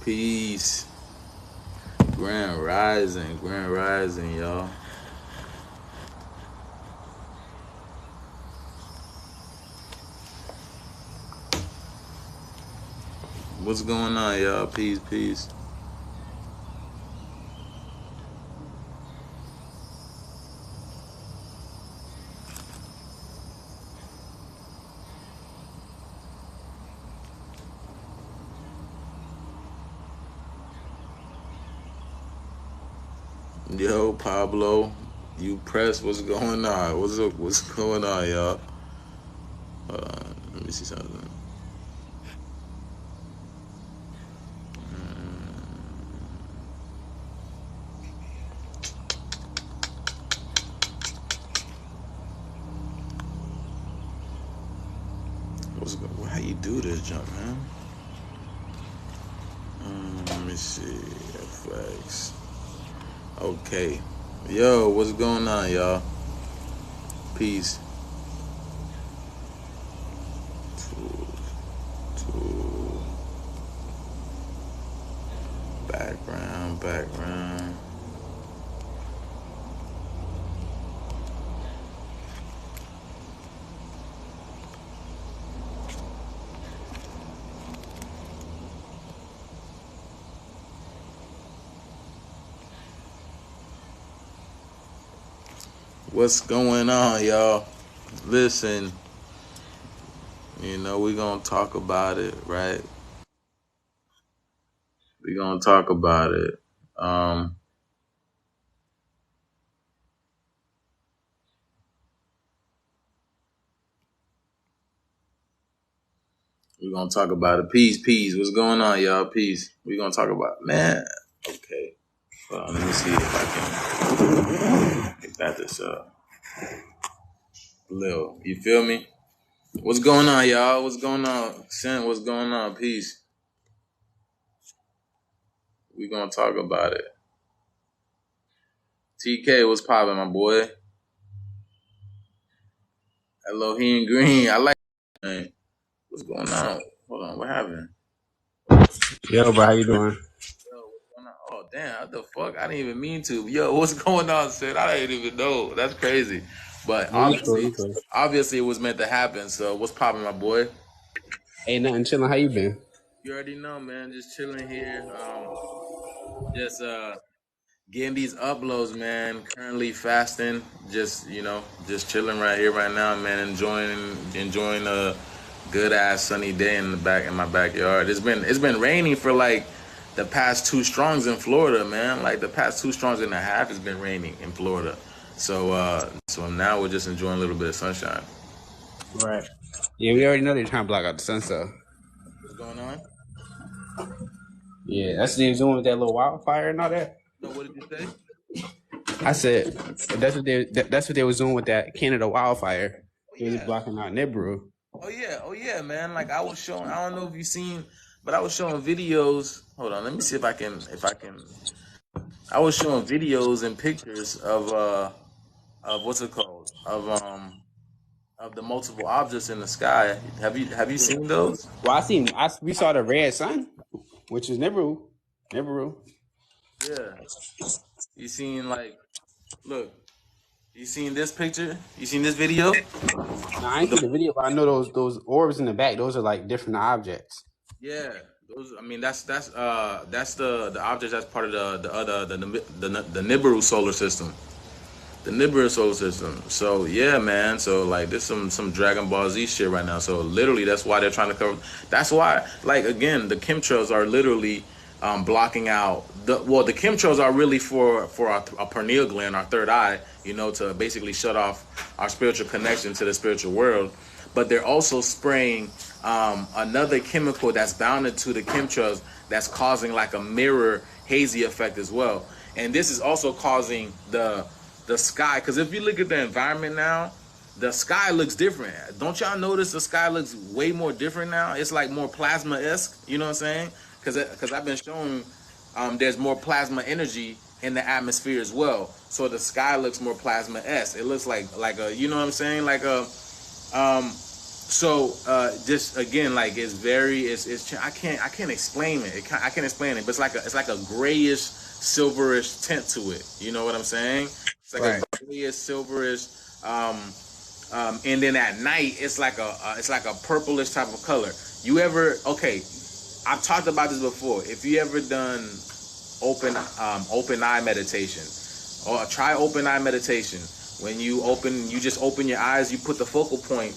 Peace. Grand rising, y'all. What's going on, y'all? Peace. Yo, Pablo, you press. What's going on? What's going on, y'all? Hold on, let me see something. How you do this jump, man? Let me see. FX. Okay. Yo, what's going on, y'all? Peace. Two. Background. What's going on, y'all? Listen, we're gonna talk about it, right? We're gonna talk about it. We're gonna talk about it. Peace. What's going on, y'all? Peace. We're gonna talk about it. Man. Okay. Let me see if I can get this up. Lil, you feel me? What's going on, y'all? What's going on? Sin, what's going on? Peace. We're gonna talk about it. TK, what's poppin', my boy? Elohim Green. I like that, man. What's going on? Hold on, what happened? Yo, bro, how you doing? Yo, what's going on? Oh, damn, what the fuck? I didn't even mean to. Yo, what's going on, Sid? I didn't even know. That's crazy. But obviously it was meant to happen. So what's popping, my boy? Ain't nothing, chilling. How you been? You already know, man. Just chilling here. Just getting these uploads, man. Currently fasting. Just chilling right here, right now, man. Enjoying a good ass sunny day in my backyard. It's been raining for like the past 2 strongs in Florida, man. Like the past 2 strongs and a half has been raining in Florida. So now we're just enjoying a little bit of sunshine. Right. Yeah, we already know they're trying to block out the sun, so. What's going on? Yeah, that's what they was doing with that little wildfire and all that. So what did you say? I said that's what they was doing with that Canada wildfire. They was blocking out Nibiru. Oh yeah, man. Like I was showing. I don't know if you've seen, but I was showing videos. Hold on, let me see if I can. I was showing videos and pictures of what's it called? Of the multiple objects in the sky. Have you seen those? Well, we saw the red sun, which is Nibiru. Yeah. You seen look. You seen this picture? You seen this video? No, I ain't see the video, but I know those orbs in the back. Those are like different objects. Yeah. Those. I mean, that's the object that's part of the Nibiru solar system. The Nibiru solar system. So yeah, man. So like there's some Dragon Ball Z shit right now. So literally that's why they're trying to cover. That's why, like, again, the chemtrails are literally blocking out the chemtrails are really for our pineal gland, our third eye, to basically shut off our spiritual connection to the spiritual world. But they're also spraying another chemical that's bounded to the chemtrails that's causing like a mirror hazy effect as well. And this is also causing the sky, because if you look at the environment now, the sky looks different. Don't y'all notice the sky looks way more different now? It's like more plasma-esque, you know what I'm saying? Because I've been shown there's more plasma energy in the atmosphere as well. So the sky looks more plasma-esque. It looks like a, you know what I'm saying? Like a So just again, like it's I can't explain it. I can't explain it, but it's like a grayish silverish tint to it. You know what I'm saying? It's like Right. a grayish silverish, and then at night it's like a purplish type of color. You ever okay? I've talked about this before. If you ever done open eye meditation, or try open eye meditation. When you just open your eyes, you put the focal point.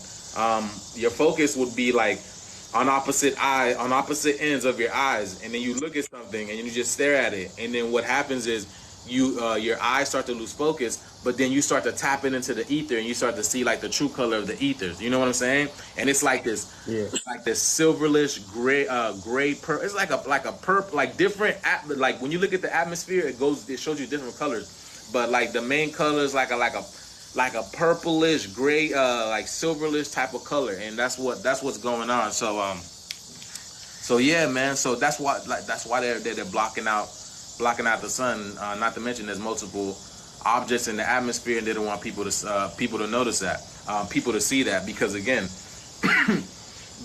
Your focus would be like on opposite ends of your eyes, and then you look at something and you just stare at it. And then what happens is your eyes start to lose focus, but then you start to tap it into the ether, and you start to see like the true color of the ethers. You know what I'm saying? And it's like this, Yeah. like this silverlish gray purple. It's like a purple, like different. Like when you look at the atmosphere, it shows you different colors. But like the main color is like a purplish gray, like silverlish type of color, and that's what's going on. So yeah, man. So that's why they're blocking out the sun. Not to mention there's multiple objects in the atmosphere, and they don't want people to notice that, people to see that, because again,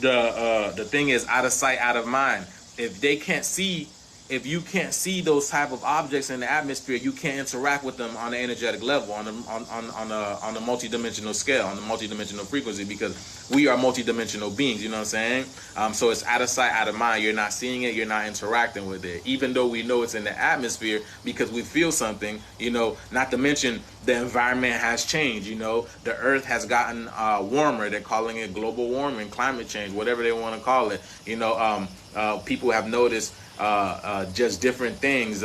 the thing is out of sight, out of mind. If you can't see those type of objects in the atmosphere, you can't interact with them on the energetic level, on the multidimensional scale, on the multidimensional frequency, because we are multidimensional beings. You know what I'm saying? So it's out of sight, out of mind. You're not seeing it. You're not interacting with it, even though we know it's in the atmosphere because we feel something. You know, not to mention the environment has changed. You know, the Earth has gotten warmer. They're calling it global warming, climate change, whatever they want to call it. You know, people have noticed just different things.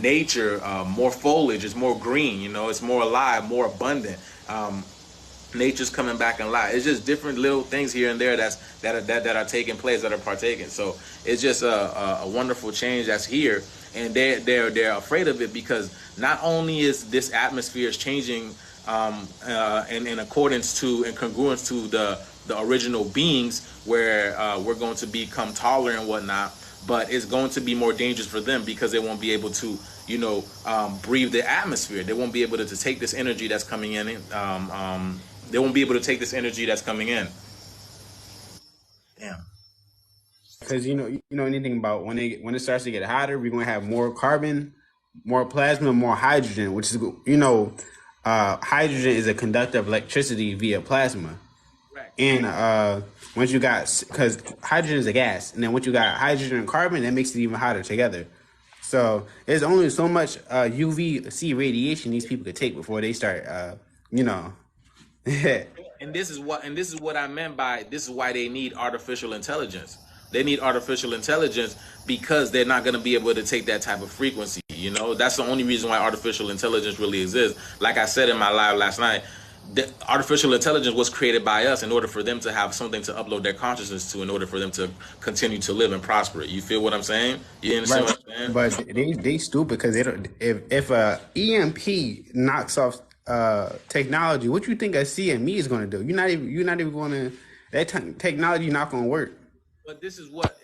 Nature, more foliage, it's more green. You know, it's more alive, more abundant. Nature's coming back in life. It's just different little things here and there that are taking place, that are partaking. So it's just a wonderful change that's here, and they're afraid of it because not only is this atmosphere is changing in accordance to and congruence to the original beings, where we're going to become taller and whatnot, but it's going to be more dangerous for them because they won't be able to, breathe the atmosphere. They won't be able to take this energy that's coming in. They won't be able to take this energy that's coming in. Damn. Because you know anything about when it starts to get hotter, we're gonna have more carbon, more plasma, more hydrogen, which is hydrogen is a conductor of electricity via plasma. Right. And once you got, because hydrogen is a gas, and then once you got hydrogen and carbon, that makes it even hotter together. So there's only so much UVC radiation these people could take before they start, And this is what I meant by this is why they need artificial intelligence. They need artificial intelligence because they're not going to be able to take that type of frequency. You know, that's the only reason why artificial intelligence really exists. Like I said in my live last night, the artificial intelligence was created by us in order for them to have something to upload their consciousness to, in order for them to continue to live and prosper. You feel what I'm saying? You understand right. what I'm saying? But they stupid because they don't. If a EMP knocks off technology, what you think a CME is going to do? You're not even going to, technology not going to work. But this is what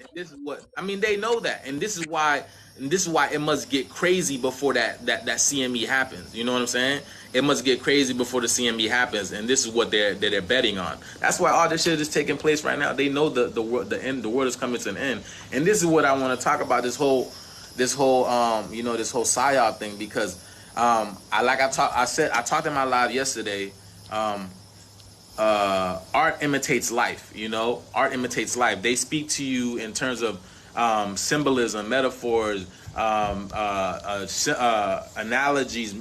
I mean. They know that, and this is why it must get crazy before that CME happens. You know what I'm saying? It must get crazy before the CME happens, and this is what they're betting on. That's why all this shit is taking place right now. They know the world is coming to an end, and this is what I want to talk about. This whole psyop thing, because I talked in my live yesterday. Art imitates life. Art imitates life. They speak to you in terms of symbolism, metaphors, analogies,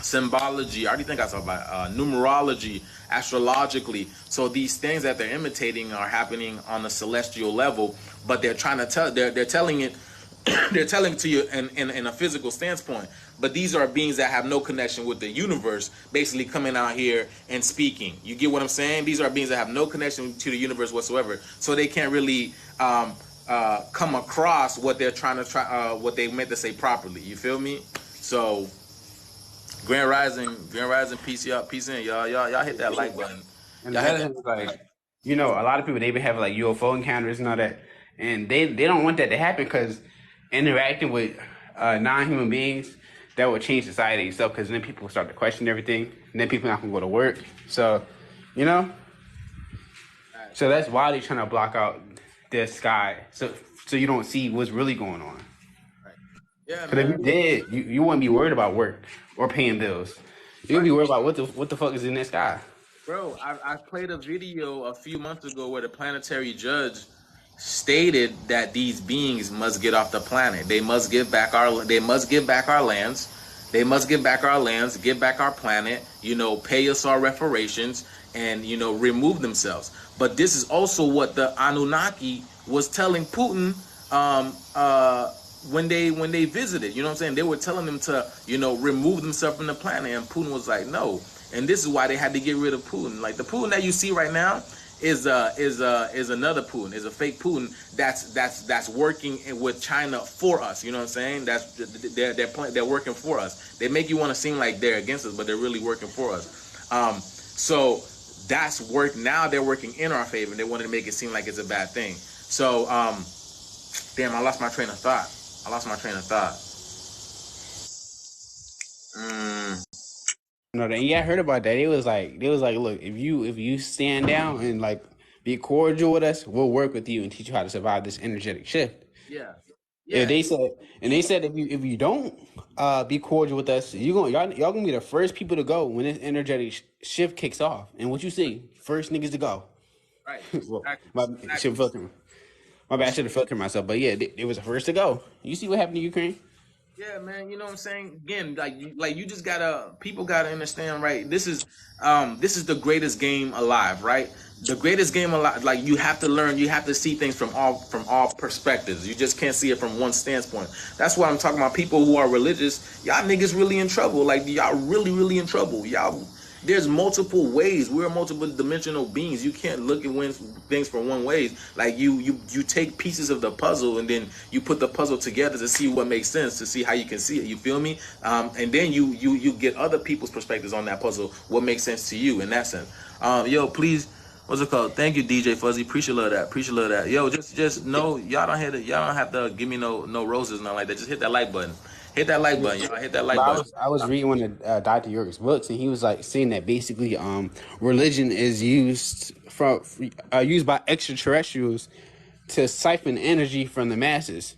symbology. I already think I talked about numerology, astrologically. So these things that they're imitating are happening on a celestial level, but they're trying to tell. They're telling it. They're telling it to you in a physical standpoint, but these are beings that have no connection with the universe, basically coming out here and speaking. You get what I'm saying? These are beings that have no connection to the universe whatsoever, so they can't really come across what they're what they meant to say properly. You feel me? So, Grand Rising, peace y'all, peace in y'all hit that like button. And the other thing is like, a lot of people, they been having like UFO encounters and all that, and they don't want that to happen because interacting with non-human beings, that would change society itself, because then people will start to question everything, and then people not gonna go to work. So, So that's why they're trying to block out the sky, so you don't see what's really going on. Right. Yeah, Because if man. you did, you wouldn't be worried about work or paying bills. You'd Right. be worried about what the fuck is in that sky. Bro, I played a video a few months ago where the planetary judge stated that these beings must get off the planet. They must give back our lands. They must give back our lands, give back our planet, pay us our reparations and remove themselves. But this is also what the Anunnaki was telling Putin when they visited. You know what I'm saying? They were telling them to, remove themselves from the planet, and Putin was like, no. And this is why they had to get rid of Putin. Like the Putin that you see right now is another Putin, is a fake Putin that's working with China for us. You know what I'm saying? They're working for us. They make you want to seem like they're against us, but they're really working for us. So that's work. Now they're working in our favor. They wanted to make it seem like it's a bad thing. So damn, I lost my train of thought. No, yeah, I heard about that. It was like look, if you stand down and like be cordial with us, we'll work with you and teach you how to survive this energetic shift. Yeah. Yeah, they said if you don't be cordial with us, y'all gonna be the first people to go when this energetic shift kicks off. And what you see, first niggas to go. Right. Well, Exactly. should filter. My bad, I should have filtered myself. But yeah, they was the first to go. You see what happened to Ukraine? Yeah, man, you know what I'm saying? Again, you just people gotta understand, right? This is the greatest game alive, right? The greatest game alive. Like you have to learn, you have to see things from all perspectives. You just can't see it from one standpoint. That's why I'm talking about people who are religious. Y'all niggas really in trouble. Like y'all really in trouble. There's multiple ways. We're multiple dimensional beings. You can't look at things from one way. Like you take pieces of the puzzle and then you put the puzzle together to see what makes sense, to see how you can see it. You feel me? And then you get other people's perspectives on that puzzle. What makes sense to you in that sense? Yo, please, what's it called? Thank you, DJ Fuzzy. Appreciate that. Yo, just know y'all don't have to give me no roses, nothing like that. Just hit that like button. Hit that like button, y'all. Hit that like button. I was reading one of Dr. York's books, and he was like saying that basically, religion is used by extraterrestrials to siphon energy from the masses.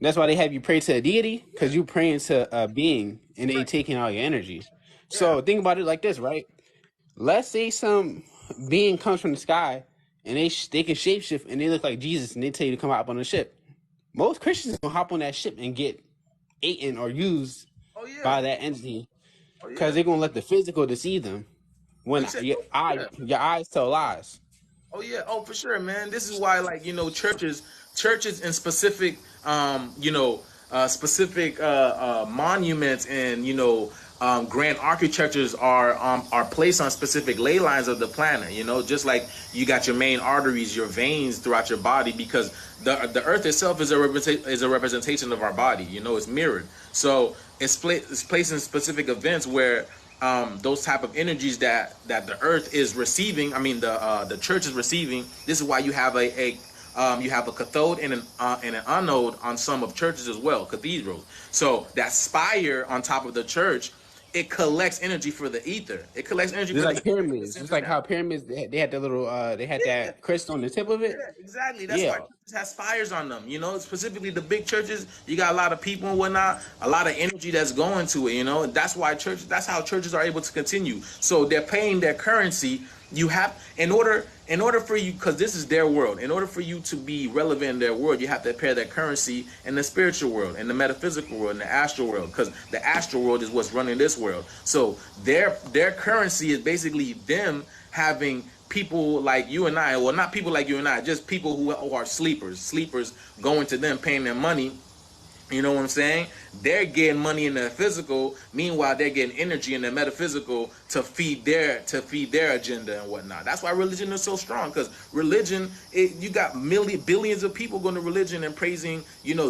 That's why they have you pray to a deity, because you praying to a being, and they taking all your energy. So think about it like this, right? Let's say some being comes from the sky, and they can shapeshift, and they look like Jesus, and they tell you to come hop on the ship. Most Christians gonna hop on that ship and get eaten or used by that entity, because they're gonna let the physical deceive them when your eyes tell lies. Oh yeah, for sure, man. This is why, like, churches and specific monuments and grand architectures are placed on specific ley lines of the planet. Just like you got your main arteries, your veins throughout your body, because the earth itself is a representation of our body. It's mirrored, so it's placed in specific events where those type of energies that the earth is receiving. I mean, the church is receiving. This is why you have a cathode and an anode on some of churches as well, cathedrals. So that spire on top of the church, it collects energy for the ether. It collects energy It's for like pyramids. It's like how pyramids they had the little that crystal on the tip of it. Yeah, exactly. That's why churches have spires on them. Specifically the big churches, you got a lot of people and whatnot, a lot of energy that's going to it. That's why that's how churches are able to continue. So they're paying their currency. You have, in order for you, because this is their world, in order for you to be relevant in their world, you have to pay their currency in the spiritual world, in the metaphysical world, in the astral world, because the astral world is what's running this world. So their currency is basically them having people like you and I, well, not people like you and I, just people who are sleepers going to them, paying them money. You know what I'm saying? They're getting money in the physical. Meanwhile, they're getting energy in the metaphysical to feed their agenda and whatnot. That's why religion is so strong, because religion, you got billions of people going to religion and praising,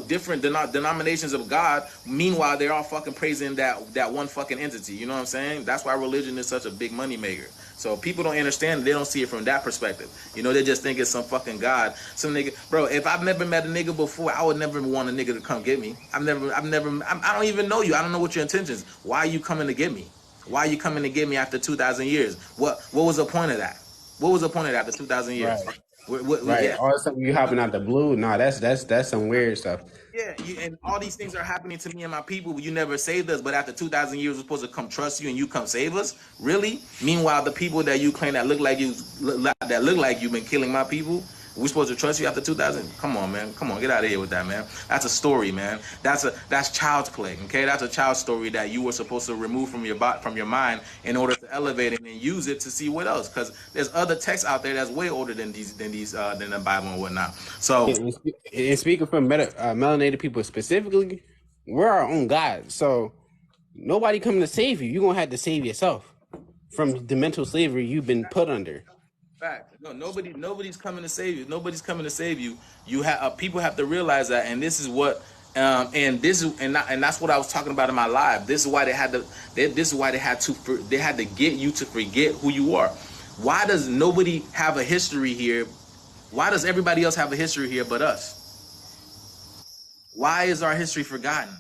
different denominations of God. Meanwhile, they're all fucking praising that one fucking entity. You know what I'm saying? That's why religion is such a big money maker. So people don't understand it. They don't see it from that perspective. They just think it's some fucking God, some nigga. Bro, if I've never met a nigga before, I would never want a nigga to come get me. I don't even know you. I don't know what your intentions. Why are you coming to get me? Why are you coming to get me after 2,000 years? What was the point of that? What was the point of that after 2,000 years? Right. Right. Yeah. All of a sudden you hopping out the blue. Nah, that's some weird stuff. Yeah, and all these things are happening to me and my people. You never saved us, but after 2,000 years, we're supposed to come trust you and you come save us. Really? Meanwhile, the people that you claim that look like you been killing my people. We're supposed to trust you after 2,000? Come on, man. Come on, get out of here with that, man. That's a story, man. That's child's play. Okay, that's a child story that you were supposed to remove from your mind in order to elevate it and use it to see what else. Because there's other texts out there that's way older than the Bible and whatnot. So. And speaking for melanated people specifically, we're our own God. So nobody coming to save you. You're going to have to save yourself from the mental slavery you've been put under. Fact. No, nobody's coming to save you. Nobody's coming to save you. You have people have to realize that, and this is what, and that's what I was talking about in my live. This is why they had to get you to forget who you are. Why does nobody have a history here? Why does everybody else have a history here but us? Why is our history forgotten?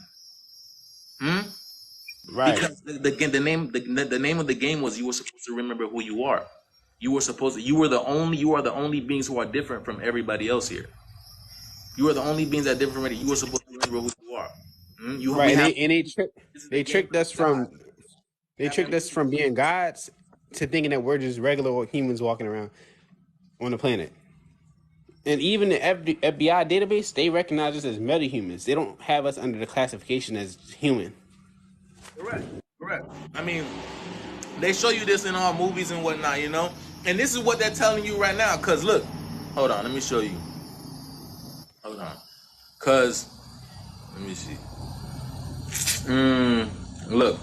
Right. Because the name of the game was you were supposed to remember who you are. You are the only beings who are different from everybody else here. You are the only beings that are different from it. You were supposed to remember who you are. They tricked us from being gods to thinking that we're just regular humans walking around on the planet. And even the FBI database, they recognize us as metahumans. They don't have us under the classification as human. Correct. I mean, they show you this in all movies and whatnot, you know? And this is what they're telling you right now. Because, look, hold on, let me show you. Hold on. Because, let me see. Look,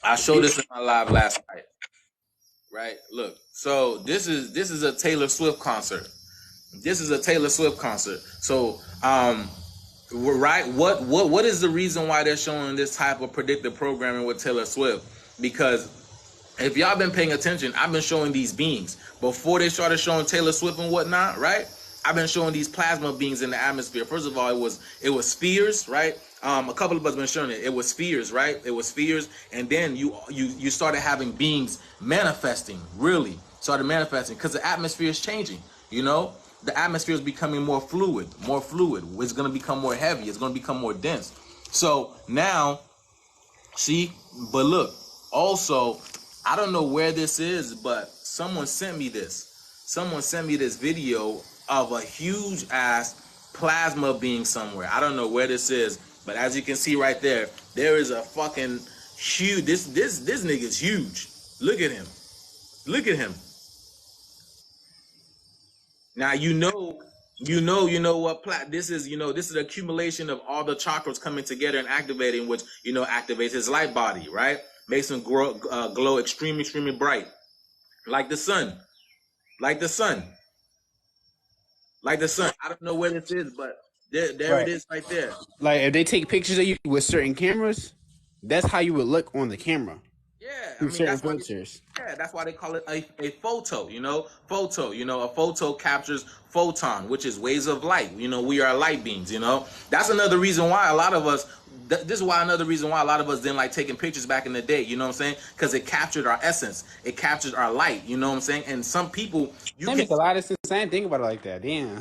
I showed this in my live last night. Right? Look, so this is a Taylor Swift concert. So, right, what is the reason why they're showing this type of predictive programming with Taylor Swift? Because if y'all been paying attention, I've been showing these beings before they started showing Taylor Swift and whatnot, right? I've been showing these plasma beings in the atmosphere. First of all, it was spheres, right? A couple of us been showing it. It was spheres, right? It was spheres, and then you started having beings manifesting, really started manifesting because the atmosphere is changing. You know, the atmosphere is becoming more fluid. It's going to become more heavy. It's going to become more dense. So now, see, but look, also, I don't know where this is, but someone sent me this. Someone sent me this video of a huge ass plasma being somewhere. I don't know where this is, but as you can see right there, there is a fucking huge. This nigga's huge. Look at him. Now you know what this is. You know, this is the accumulation of all the chakras coming together and activating, which activates his light body, right? Makes him glow extremely bright, like the sun. I don't know where this is, but there Right. it is right there. Like if they take pictures of you with certain cameras, that's how you would look on the camera. Yeah, Through certain filters. that's why they call it a photo. A photo captures photon, which is waves of light. We are light beings. That's another reason why a lot of us. This is another reason why a lot of us didn't like taking pictures back in the day. You know what I'm saying? Because it captured our essence. It captured our light. You know what I'm saying? And some people, That makes a lot of sense. I didn't think about it like that. Damn.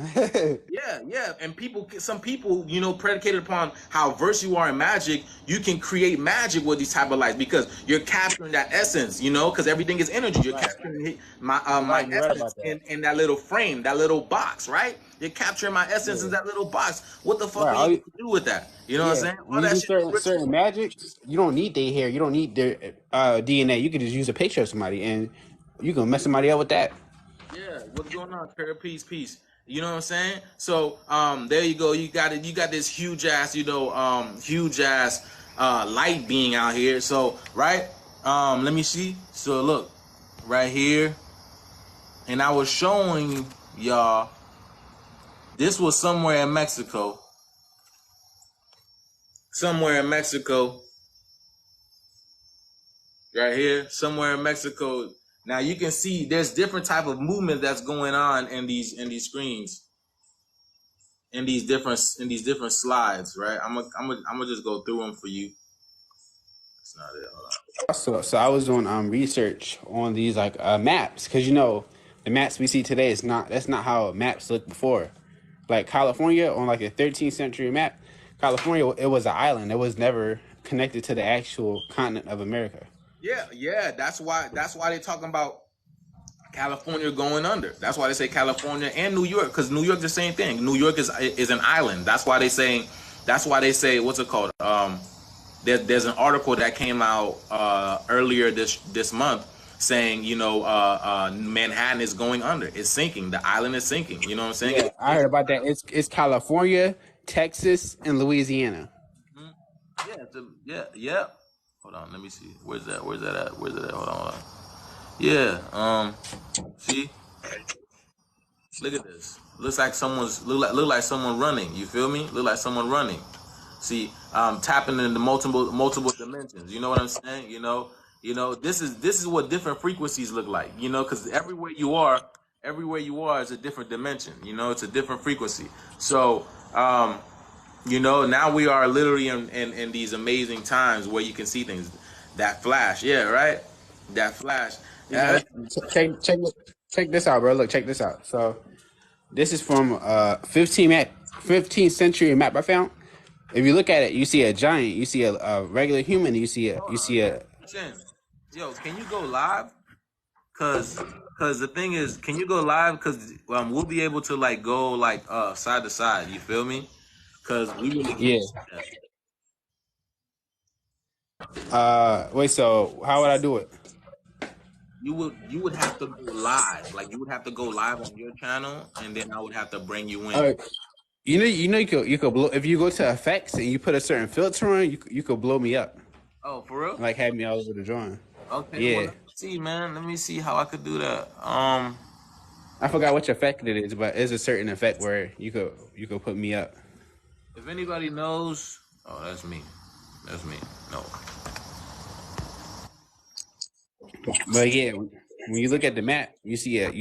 Yeah. And some people, predicated upon how versed you are in magic, you can create magic with these type of lights because you're capturing that essence, because everything is energy. You're capturing my essence in that little frame, that little box, right? You're capturing my essence in that little box. What the fuck are you going to do with that? You know what I'm saying? When you do certain magic, you don't need their hair. You don't need their DNA. You can just use a picture of somebody and you can mess somebody up with that. Yeah, what's going on, Kara? Peace. You know what I'm saying? So, there you go. You got it. You got this huge ass, light being out here. So, right? Let me see. So, look, right here, and I was showing y'all. This was somewhere in Mexico. Right here, somewhere in Mexico. Now you can see there's different type of movement that's going on in these screens, in these different slides, right? I'm gonna just go through them for you. That's not it. Hold on. So I was doing research on these maps because The maps we see today is not. That's not how maps looked before. Like California on like a 13th century map, California it was an island. It was never connected to the actual continent of America. Yeah. That's why they're talking about California going under. That's why they say California and New York, because New York the same thing. New York is an island. That's why they say. That's why they say what's it called? There's an article that came out earlier this month saying Manhattan is going under. It's sinking. The island is sinking. You know what I'm saying? Yeah, I heard about that. It's California, Texas, and Louisiana. Yeah. Hold on, let me see. Where's that at? Hold on. Yeah. See, look at this. Look like someone running. You feel me? Look like someone running. See, tapping into multiple dimensions. You know what I'm saying? This is what different frequencies look like. Because everywhere you are is a different dimension. It's a different frequency. So, now we are literally in these amazing times where you can see things. That flash, yeah, right? That flash. Yeah. Check this out, bro. Look, check this out. So, this is from 15th century map I found. If you look at it, you see a giant, you see a regular human, you see a Yo, can you go live? Cause the thing is, can you go live? Cause we'll be able to like go like side to side. You feel me? Cause we really can't. Wait. So how would I do it? You would have to go live. Like you would have to go live on your channel, and then I would have to bring you in. You could blow if you go to effects and you put a certain filter on. You could blow me up. Oh, for real? Like have me all over the drawing. Okay. Yeah. Well, let me see, man. Let me see how I could do that. I forgot which effect it is, but it's a certain effect where you could put me up. If anybody knows, oh, that's me. That's me. No. But yeah, when you look at the map, you see a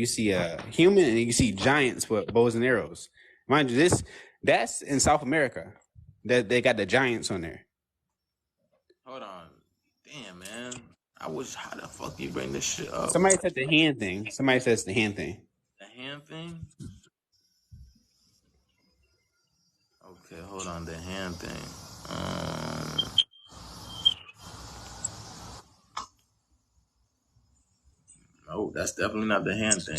human and you see giants with bows and arrows. Mind you, that's in South America. That they got the giants on there. Hold on. Damn, man. How the fuck you bring this shit up? Somebody said the hand thing. Somebody says the hand thing. The hand thing? Okay, hold on. The hand thing. No, that's definitely not the hand thing.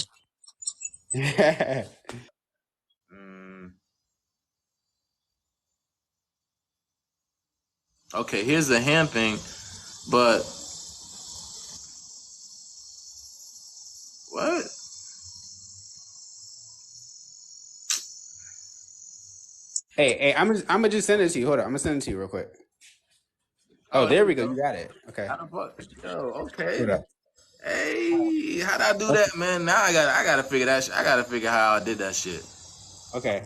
Okay, here's the hand thing, but what? Hey, I'm gonna just send it to you. Hold on, I'm gonna send it to you real quick. Oh, there we go. You got it. Okay. How the fuck? Yo, okay. Hey, how'd I do that, man? Now I gotta figure that shit. I gotta figure how I did that shit. Okay.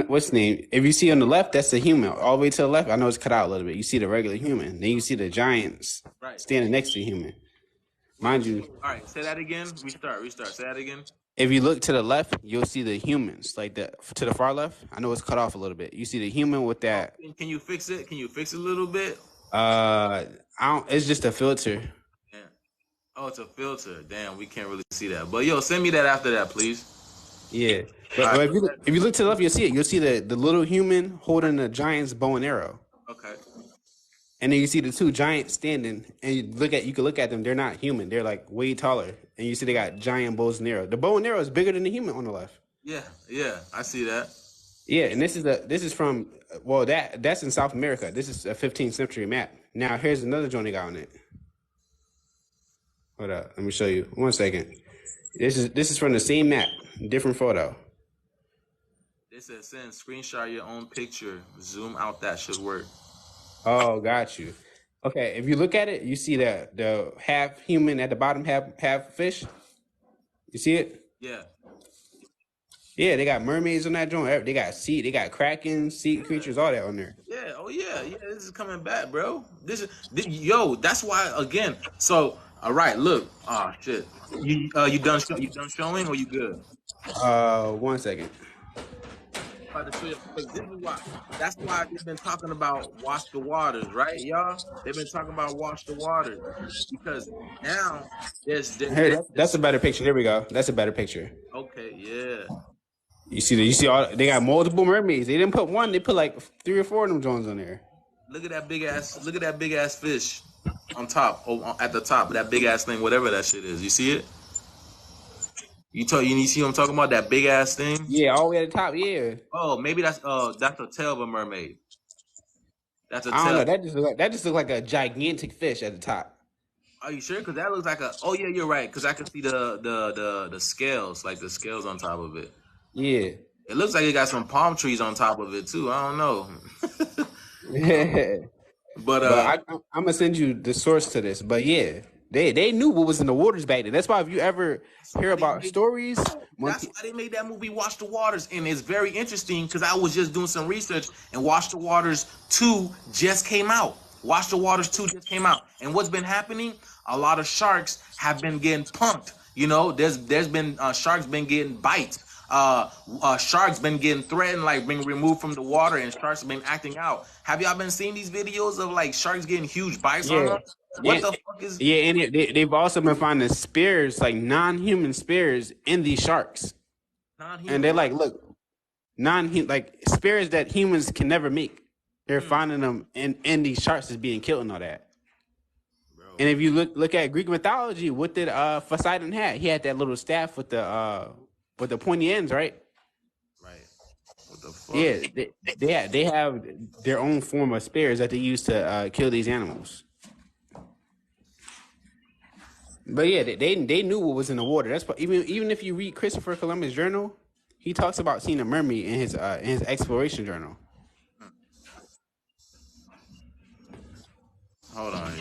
What's the name? If you see on the left, that's the human. All the way to the left, I know it's cut out a little bit. You see the regular human. Then you see the giants standing next to the human. Mind you. All right, say that again. Restart. Say that again. If you look to the left, you'll see the humans. Like to the far left, I know it's cut off a little bit. You see the human with that. Can you fix it? Can you fix it a little bit? It's just a filter. Yeah. Oh, it's a filter. Damn, we can't really see that. But yo, send me that after that, please. Yeah. But if you look to the left, you'll see it. You'll see the little human holding the giant's bow and arrow. Okay. And then you see the two giants standing, and you can look at them. They're not human. They're like way taller. And you see they got giant bows and arrow. The bow and arrow is bigger than the human on the left. Yeah, I see that. Yeah, and this is from that's in South America. This is a 15th century map. Now here's another joint they got on it. Hold up, let me show you. 1 second. This is from the same map, different photo. It says send screenshot your own picture. Zoom out. That should work. Oh, got you. Okay, if you look at it, you see the half human at the bottom, half fish. You see it? Yeah. Yeah, they got mermaids on that joint. They got krakens, sea creatures, all that on there. Yeah. Oh yeah. This is coming back, bro. That's why again. So all right, look. Oh shit. You done showing or you good? 1 second. about to show you because this is why. That's why they've been talking about wash the waters, right, y'all? They've been talking about wash the waters because now Here, that's a better picture. There we go. That's a better picture. okay, yeah. You see all they got multiple mermaids. They didn't put one. They put like 3 or 4 of them Jones on there. Look at that big ass fish on top, at the top, that big ass thing, whatever that shit is. You see it? You see what I'm talking about? That big ass thing? Yeah, all the way at the top. Yeah. Oh, maybe that's the tail of a mermaid. That's a I don't tail. know. That just looked like a gigantic fish at the top. Are you sure? Because that looks like a. Oh yeah, you're right. Because I can see the scales, like the scales on top of it. Yeah. It looks like it got some palm trees on top of it too. I don't know. But I'm gonna send you the source to this. But yeah, they knew what was in the waters back then. That's why if you ever hear about stories, that's why they made that movie Watch the Waters, and it's very interesting because I was just doing some research, and Watch the Waters 2 just came out. Watch the Waters 2 just came out, and what's been happening? A lot of sharks have been getting punked. You know, there's been sharks been getting bites. Sharks been getting threatened, like being removed from the water, and sharks have been acting out. Have y'all been seeing these videos of like sharks getting huge bites on them? What the fuck is? Yeah, and they've also been finding spears, like non-human spears, in these sharks. And they're like, look, like spears that humans can never make. They're finding them in these sharks that's being killed and all that. Bro. And if you look at Greek mythology, what did Poseidon have? He had that little staff with the pointy ends, right? Right. What the fuck? Yeah, they have their own form of spears that they use to kill these animals. But yeah, they knew what was in the water. That's what, even if you read Christopher Columbus' journal, he talks about seeing a mermaid in his exploration journal. Hold on.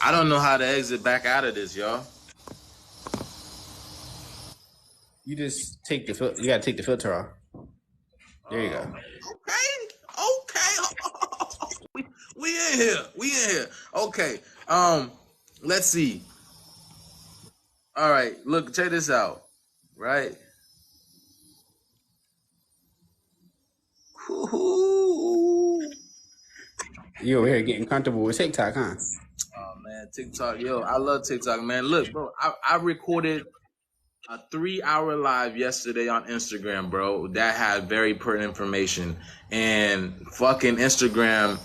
I don't know how to exit back out of this, y'all. You just take the filter. You gotta take the filter off. There you go. Okay. We in here. Okay. Let's see. All right. Look, check this out. Right. You over here getting comfortable with TikTok, huh? Oh man, TikTok, yo, I love TikTok, man. Look, bro, I recorded a 3-hour live yesterday on Instagram, bro. That had very pertinent information, and fucking Instagram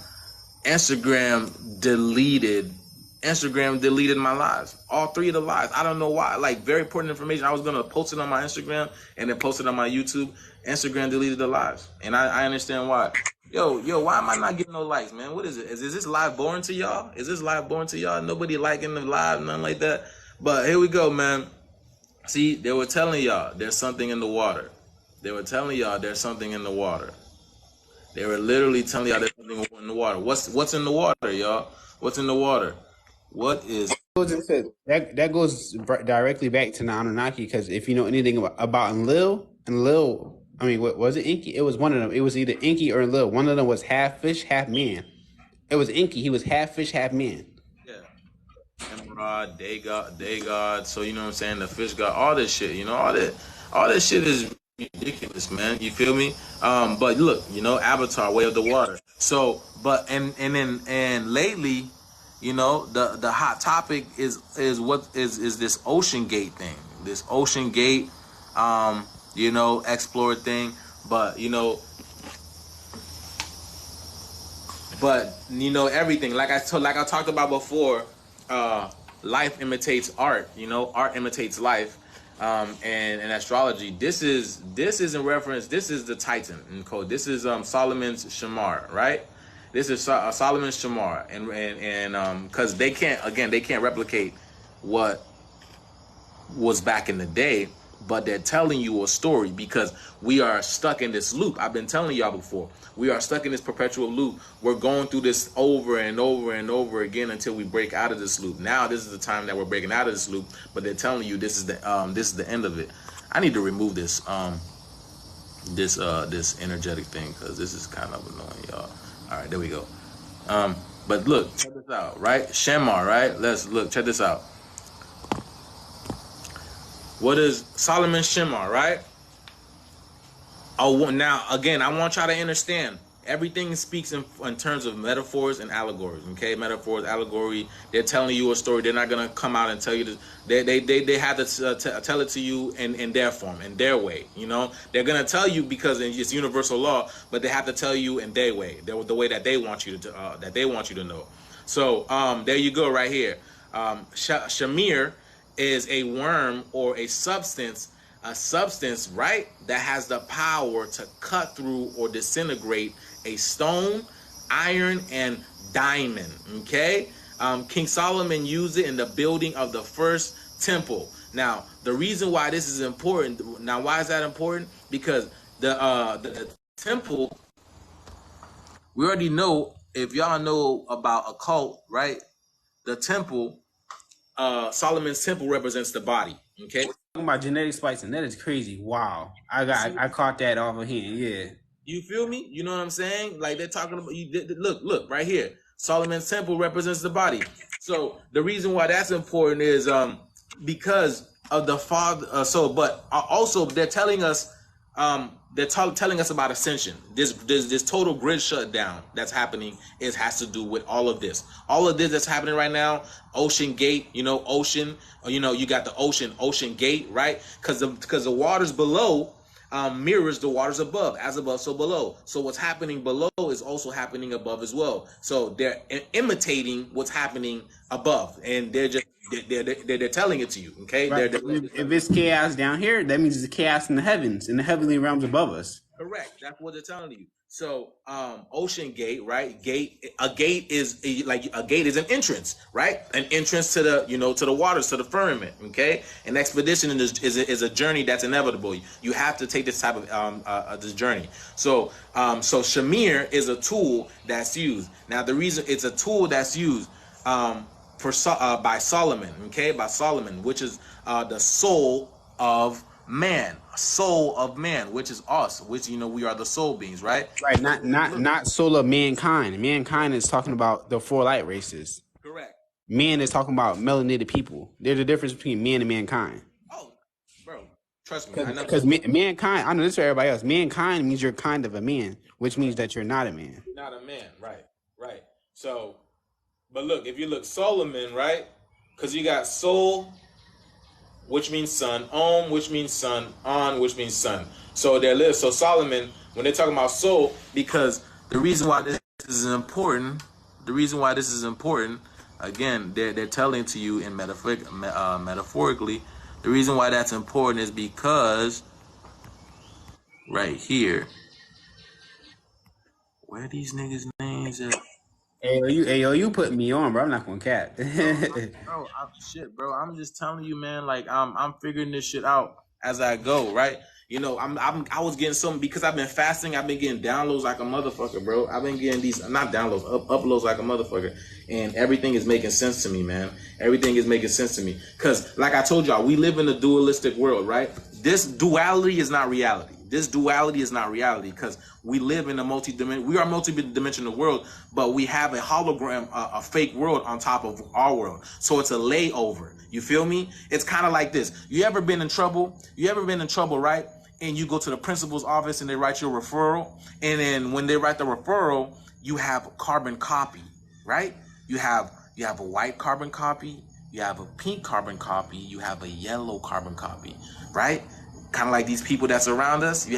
deleted my lives. All 3 of the lives. I don't know why. Like very important information. I was gonna post it on my Instagram and then post it on my YouTube. Instagram deleted the lives, and I understand why. Yo, why am I not getting no likes, man? What is it? Is this live boring to y'all? Nobody liking the live, nothing like that. But here we go, man. See, they were telling y'all there's something in the water. They were literally telling y'all there's something in the water. What's in the water, y'all? What's in the water? What is? That goes directly back to the Anunnaki, because if you know anything about Enlil, I mean, what was it? Inky? It was one of them. It was either Inky or Enlil. One of them was half fish, half man. It was Inky. He was half fish, half man. Yeah. Emerald, day god. So you know what I'm saying? The fish god, all this shit. You know, all that shit is ridiculous, man. You feel me? But look, you know, Avatar, Way of the Water. So, but and lately, you know, the hot topic is this Ocean Gate thing. This Ocean Gate, you know, explore thing. But you know, everything. Like I talked about before, life imitates art. You know, art imitates life. And astrology. This is in reference. This is the Titan in code. This is Solomon's Shamar, right? This is Solomon's Shamar, and because they can't replicate what was back in the day, but they're telling you a story because we are stuck in this loop. I've been telling y'all before. We are stuck in this perpetual loop. We're going through this over and over and over again until we break out of this loop. Now this is the time that we're breaking out of this loop, but they're telling you this is the end of it. I need to remove this this energetic thing because this is kind of annoying, y'all. All right, there we go. But look, check this out, right? Shamar, right? Let's look. Check this out. What is Solomon Shamar, right? Oh, now again, I want y'all to understand. Everything speaks in terms of metaphors and allegories. Okay, metaphors, allegory. They're telling you a story. They're not gonna come out and tell you this. They have to tell it to you in their form, in their way. You know, they're gonna tell you because it's universal law, but they have to tell you in their way, the way that they want you to know. So there you go, right here. Shamir is a worm or a substance, right, that has the power to cut through or disintegrate a stone, iron, and diamond. Okay, King Solomon used it in the building of the first temple. Now, the reason why this is important. Now, why is that important? Because the temple, we already know. If y'all know about occult, right? The temple, Solomon's temple represents the body. Okay. Talking about genetic splicing, that is crazy. Wow, I caught that off of here. Yeah. You feel me? You know what I'm saying? Like they're talking about you. Look right here. Solomon's temple represents the body. So the reason why that's important is because of the father. But also they're telling us telling us about ascension. This total grid shutdown that's happening has to do with all of this. All of this that's happening right now. Ocean Gate, ocean. You got the ocean gate, right? Because the waters below mirrors the waters above. As above, so below. So what's happening below is also happening above as well. So they're imitating what's happening above, and they're telling it to you. Okay, right. If it's chaos down here, that means it's chaos in the heavens, in the heavenly realms above us. Correct. That's what they're telling you. So, ocean gate, right? A gate is an entrance, right? An entrance to the waters, to the firmament. Okay, an expedition is a journey that's inevitable. You have to take this type of this journey. So Shamir is a tool that's used. Now, the reason it's a tool that's used by Solomon, okay, by Solomon, which is the soul of man, which is us, which we are the soul beings, right? Right, not soul of mankind. Mankind is talking about the four light races. Correct. Man is talking about melanated people. There's a difference between man and mankind. Oh, bro, trust me. Because mankind, I know this for everybody else. Mankind means you're kind of a man, which means that you're not a man. Not a man, right. So, but look, if you look Solomon, right? Because you got soul, which means sun, which means sun, on, which means sun. So so Solomon, when they're talking about soul, because the reason why this is important, again, they're telling to you in metaphorically, the reason why that's important is because right here, where are these niggas' names at? You putting me on, bro. I'm not gonna cap. Bro. I'm just telling you, man. Like I'm figuring this shit out as I go, right? I was getting something because I've been fasting. I've been getting downloads like a motherfucker, bro. I've been getting these not downloads, uploads like a motherfucker, and everything is making sense to me, man. Everything is making sense to me because, like I told y'all, we live in a dualistic world, right? This duality is not reality. Because we live in a multi-dimensional world, but we have a hologram, a fake world on top of our world. So it's a layover. You feel me? It's kind of like this. You ever been in trouble, right? And you go to the principal's office and they write you a referral. And then when they write the referral, you have a carbon copy, right? You have a white carbon copy, you have a pink carbon copy, you have a yellow carbon copy, right? Kind of like these people that's around us.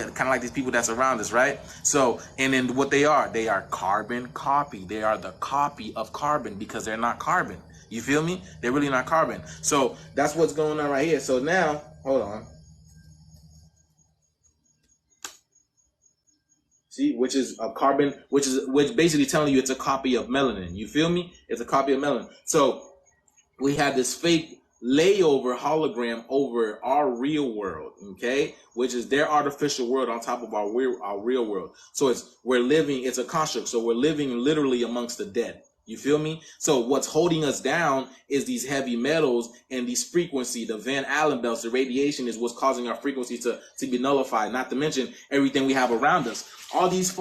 Right? So, and then what they are carbon copy. They are the copy of carbon because they're not carbon. You feel me? They're really not carbon. So that's what's going on right here. So now, hold on. See, which is a carbon, which basically telling you it's a copy of melanin. You feel me? It's a copy of melanin. So we have this fake layover hologram over our real world, okay, which is their artificial world on top of our real world. So it's a construct. So we're living literally amongst the dead. You feel me? So what's holding us down is these heavy metals and these frequency, the Van Allen belts, the radiation is what's causing our frequency to be nullified. Not to mention everything we have around us. All these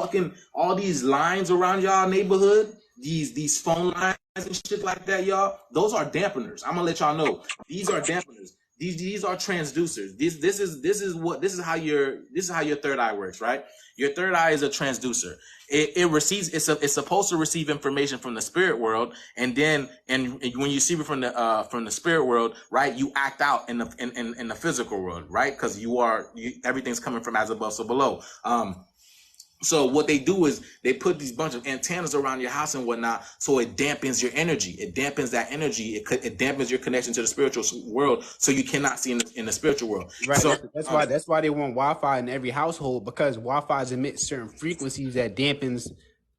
lines around y'all neighborhood, these phone lines and shit like that, y'all, those are dampeners. I'm gonna let y'all know. These are dampeners. These are transducers. This is how your third eye works, right? Your third eye is a transducer. It receives, it's supposed to receive information from the spirit world, and when you receive it from the spirit world, right, you act out in the physical world, right? Because everything's coming from as above, so below. So what they do is they put these bunch of antennas around your house and whatnot, so it dampens your energy. It dampens that energy. It dampens your connection to the spiritual world, so you cannot see in the spiritual world. Right. So that's why they want Wi-Fi in every household, because Wi-Fi emits certain frequencies that dampens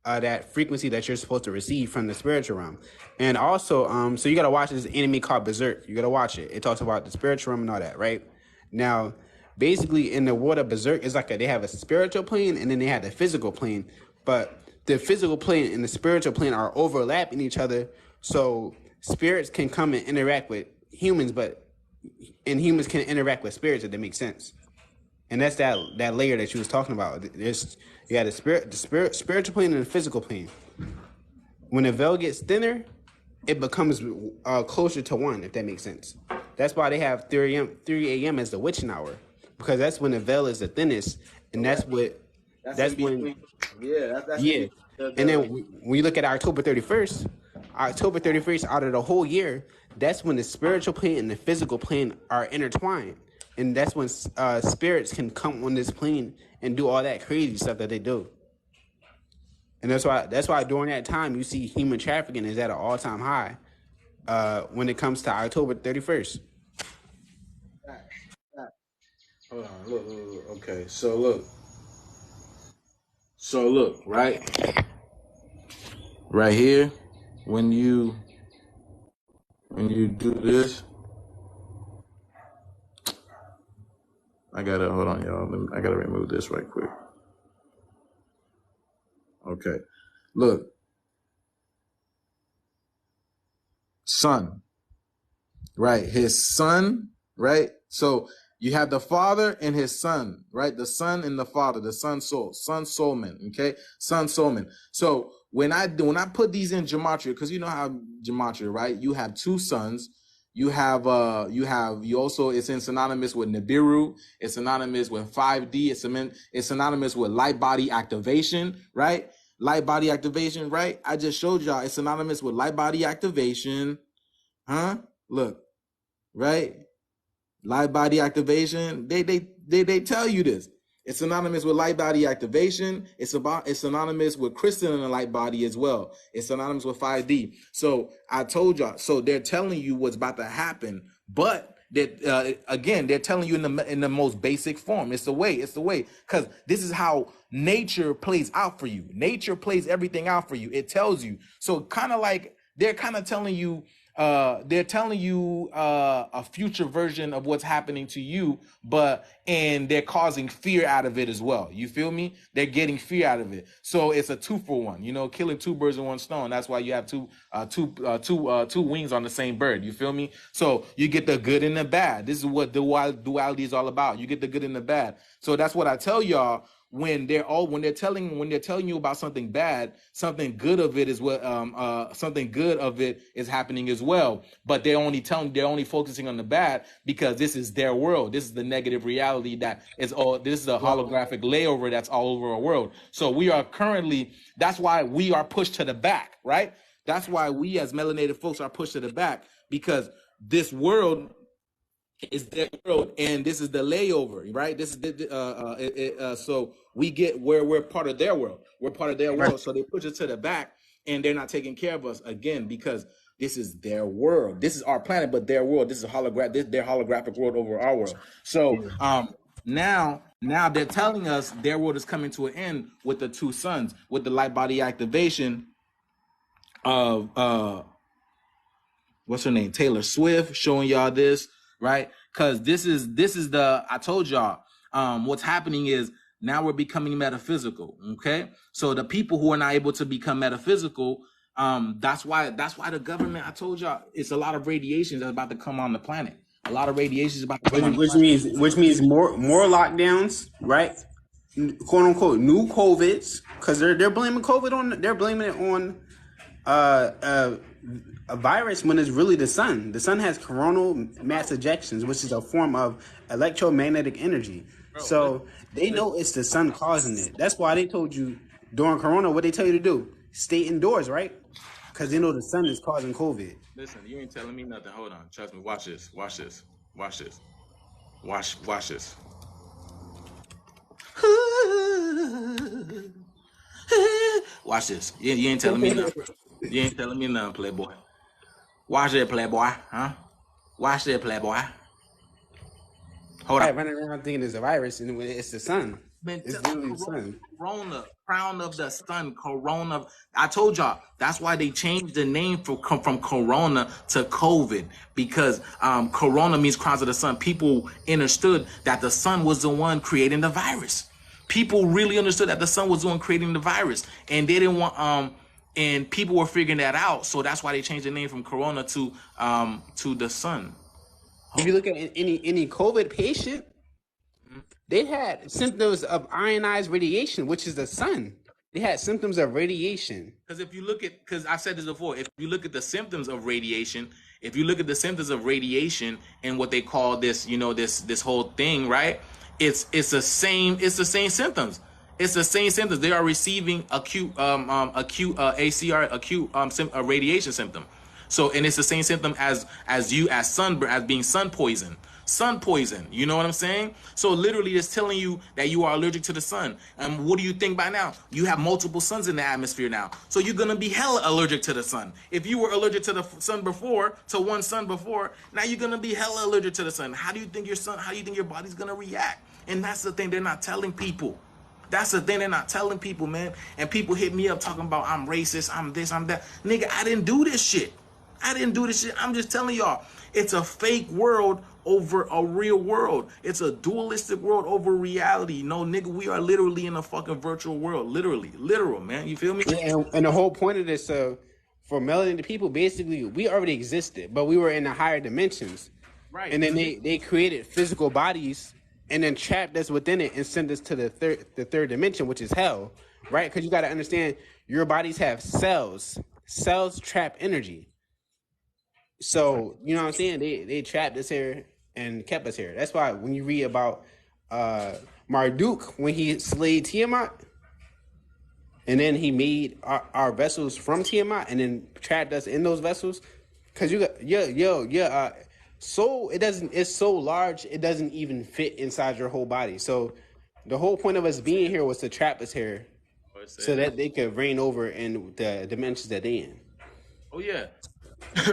that frequency that you're supposed to receive from the spiritual realm. And also, so you gotta watch this anime called Berserk. You gotta watch it. It talks about the spiritual realm and all that, right? Now, basically, in the world of Berserk, it's like they have a spiritual plane and then they have the physical plane. But the physical plane and the spiritual plane are overlapping each other. So spirits can come and interact with humans, and humans can interact with spirits, if that makes sense. And that's that layer that you was talking about. You got the spiritual plane and the physical plane. When the veil gets thinner, it becomes closer to one, if that makes sense. That's why they have 3 a.m. as the witching hour, because that's when the veil is the thinnest, and that's when. And then when you look at October 31st, out of the whole year, that's when the spiritual plane and the physical plane are intertwined, and that's when spirits can come on this plane and do all that crazy stuff that they do. And that's why during that time you see human trafficking is at an all-time high when it comes to October 31st. Hold on, look. Okay, so look, right here, when you do this, hold on, y'all. I gotta remove this right quick. Okay, look, son, right? His son, right? So you have the father and his son, right? The son and the father, the son soulman, okay? Son soulman. So when I put these in gematria, because you know how gematria, right? You have two sons. You also, it's synonymous with Nibiru. It's synonymous with 5D. It's synonymous with light body activation, right? Light body activation, right? I just showed y'all it's synonymous with light body activation. Huh? Look, right? Light body activation. They tell you this. It's synonymous with light body activation. It's synonymous with crystal in the light body as well. It's synonymous with 5D. So I told y'all. So they're telling you what's about to happen, but again, they're telling you in the most basic form. It's the way, because this is how nature plays out for you. Nature plays everything out for you. It tells you. So kind of like they're kind of telling you. They're telling you a future version of what's happening to you, and they're causing fear out of it as well. You feel me? They're getting fear out of it. So it's a 2-for-1. Killing two birds with one stone. That's why you have two wings on the same bird. You feel me? So you get the good and the bad. This is what duality is all about. You get the good and the bad. So that's what I tell y'all. When they're telling you about something bad, something good of it is happening as well. But they're only focusing on the bad because this is their world. This is the negative reality this is a holographic layover that's all over our world. So that's why we are pushed to the back, right? That's why we as melanated folks are pushed to the back, because this world is their world, and this is the layover, right? This is so we get where we're part of their world. We're part of their world, so they push us to the back, and they're not taking care of us again because this is their world. This is our planet, but their world. This is their holographic world over our world. So now they're telling us their world is coming to an end with the two suns, with the light body activation of what's her name, Taylor Swift, showing y'all this. Right, because this is I told y'all what's happening is now we're becoming metaphysical. Okay, so the people who are not able to become metaphysical, that's why the government, I told y'all, it's a lot of radiation that's about to come on the planet. A lot of radiation is about to come on the planet. Which means more lockdowns, right? Quote unquote new COVIDs, because they're blaming COVID on a virus when it's really the sun. The sun has coronal mass ejections, which is a form of electromagnetic energy. Bro, So they know it's the sun causing it. That's why they told you during Corona, what they tell you to do? Stay indoors, right? Because they know the sun is causing COVID. listen, you ain't telling me nothing. Hold on, trust me. Watch this. Watch this. Watch this. Watch this. Watch this. You ain't telling me nothing. You ain't telling me nothing, playboy. Watch that, playboy. Huh? Watch that, playboy. Hold on. Running around thinking it's a virus, and it's the sun. Man, It's literally the sun. Corona, crown of the sun, Corona. I told y'all that's why they changed the name from Corona to COVID, because Corona means crowns of the sun. People understood that the sun was the one creating the virus. People really understood that the sun was the one creating the virus, and they didn't want and people were figuring that out. So that's why they changed the name from Corona to the sun. If you look at any COVID patient, they had symptoms of ionized radiation, which is the sun. They had symptoms of radiation. Because if you look at, because I said this before, if you look at the symptoms of radiation, and what they call this, this whole thing, right? It's the same symptoms. It's the same symptoms. They are receiving acute ACR, radiation symptom. So, and it's the same symptom as being sun poison. Sun poison, you know what I'm saying? So literally it's telling you that you are allergic to the sun. And what do you think by now? You have multiple suns in the atmosphere now. So you're gonna be hella allergic to the sun. If you were allergic to the sun before, to one sun before, now you're gonna be hella allergic to the sun. How do you think your body's gonna react? And that's the thing they're not telling people. That's the thing they're not telling people, man. And people hit me up talking about I'm racist, I'm this, I'm that. Nigga, I didn't do this shit. I'm just telling y'all, it's a fake world over a real world. It's a dualistic world over reality. No, nigga, we are literally in a fucking virtual world. Literal, man. You feel me? Yeah, and the whole point of this, for melanated people, basically, we already existed, but we were in the higher dimensions. Right. And then they created physical bodies and then trapped us within it and sent us to the third dimension, which is hell, right? Because you got to understand, your bodies have cells. Cells trap energy. So, you know what I'm saying? They trapped us here and kept us here. That's why when you read about Marduk, when he slayed Tiamat, and then he made our vessels from Tiamat and then trapped us in those vessels, because you got, soul, it's so large, it doesn't even fit inside your whole body. So the whole point of us being here was to trap us here so that they could reign over in the dimensions that they in. Oh, yeah.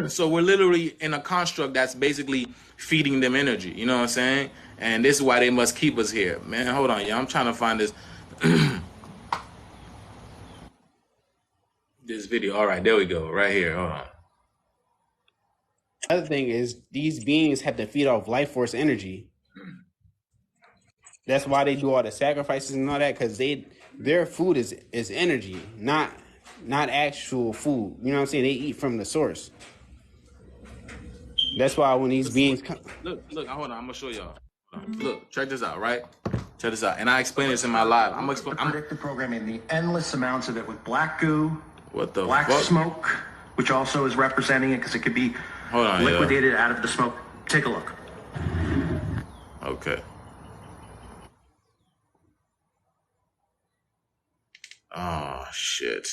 So we're literally in a construct that's basically feeding them energy. You know what I'm saying? And this is why they must keep us here. Man, hold on, yeah. I'm trying to find this this video. All right, there we go. Right here. Hold on. Other thing is, these beings have to feed off life force energy. That's why they do all the sacrifices and all that, because their food is energy, not actual food. You know what I'm saying? They eat from the source. That's why when these beings come, look, hold on, I'm gonna show y'all. Look, check this out, right? Check this out. And I explain this in my live. I'm predictive programming, the endless amounts of it with black goo, what the black fuck? smoke, which also is representing it because it could be liquidated out of the smoke. Take a look. Okay. Oh shit.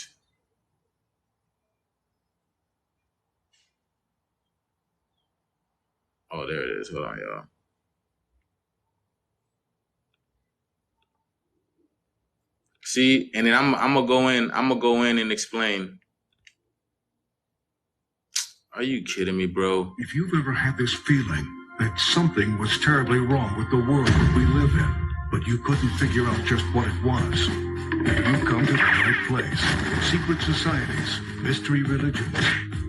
Oh, there it is. Hold on, y'all. See, and then I'm gonna go in and explain. Are you kidding me, bro? If you've ever had this feeling that something was terribly wrong with the world that we live in, but you couldn't figure out just what it was, you've come to the right place. Secret societies, mystery religions,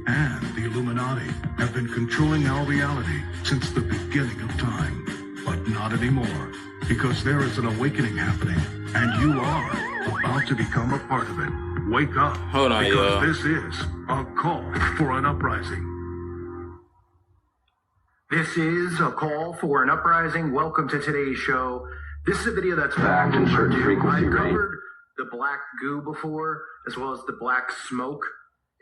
and the Illuminati have been controlling our reality since the beginning of time. But not anymore, because there is an awakening happening, and you are about to become a part of it. Wake up. Hold on, because y'all. this is a call for an uprising. This is a call for an uprising. Welcome to today's show. This is a video that's backed in certain frequency. I covered the black goo before, as well as the black smoke.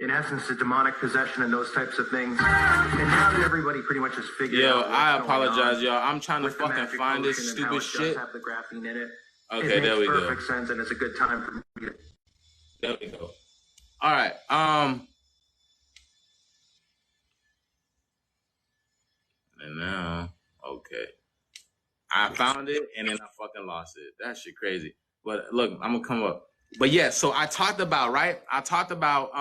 in essence, the demonic possession and those types of things. And now that everybody pretty much has figured out what's I going apologize, on y'all. I'm trying to with the fucking magic find this potion and how stupid it shit. does have the graphene in it. Okay, it there we makes go. perfect sense, and it's a good time for me to... There we go. All right. And now, okay. I found it and then I fucking lost it. That shit crazy. But look, I'm gonna come up. But yeah, so I talked about, right? I talked about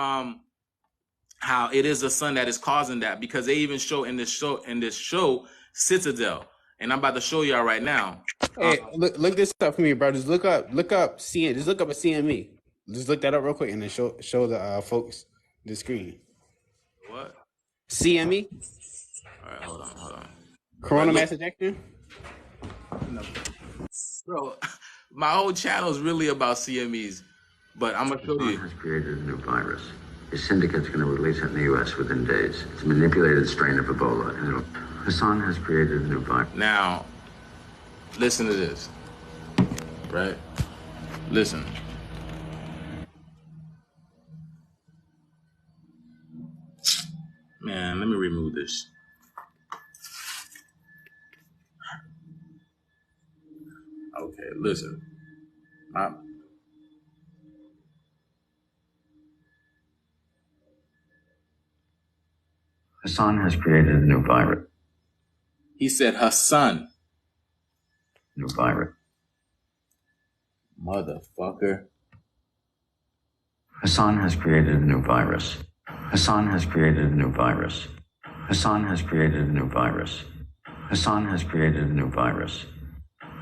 how it is the sun that is causing that, because they even show in this show Citadel. And I'm about to show y'all right now. Hey, look this up for me, bro. Just look up CN. Just look up a CME. Just look that up real quick and then show the folks the screen. What? CME. All right, hold on. Corona mass ejection. No. Bro, my whole channel is really about CMEs, but I'm gonna show you. Has created a new virus. His syndicate's going to release it in the U.S. within days. It's a manipulated strain of Ebola, and Hassan has created a new virus. Now, listen to this, right? Listen. Man, let me remove this. Okay, listen. Hassan has created a new virus. He said Hassan. New virus. Motherfucker. Hassan has created a new virus. Hassan has created a new virus. Hassan has created a new virus. Hassan has created a new virus.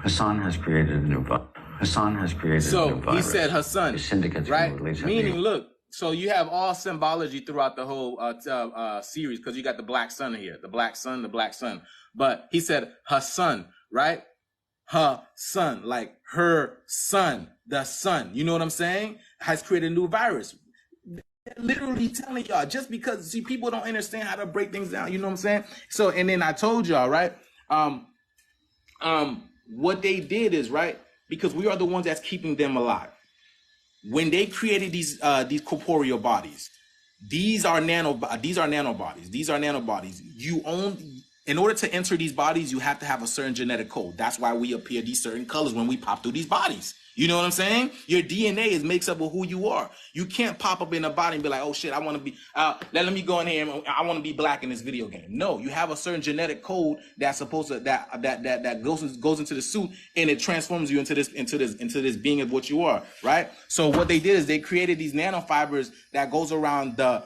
Hassan has created a new virus. Hassan has created a new virus. So he said Hassan, right? Meaning, look, so you have all symbology throughout the whole series, because you got the black sun here, the black sun. But he said Hassan, right? Her son, like her son, the sun. You know what I'm saying? Has created a new virus. They're literally telling y'all, just because, see, people don't understand how to break things down. You know what I'm saying? So, and then I told y'all, right? What they did is, right, because we are the ones that's keeping them alive. When they created these corporeal bodies, these are nanobodies. In order to enter these bodies, you have to have a certain genetic code. That's why we appear these certain colors when we pop through these bodies. You know what I'm saying? Your DNA makes up of who you are. You can't pop up in a body and be like, oh shit, I want to be, let me go in here and I want to be black in this video game. No, you have a certain genetic code that's supposed to, that goes into the suit, and it transforms you into this being of what you are, right? So what they did is they created these nanofibers that goes around the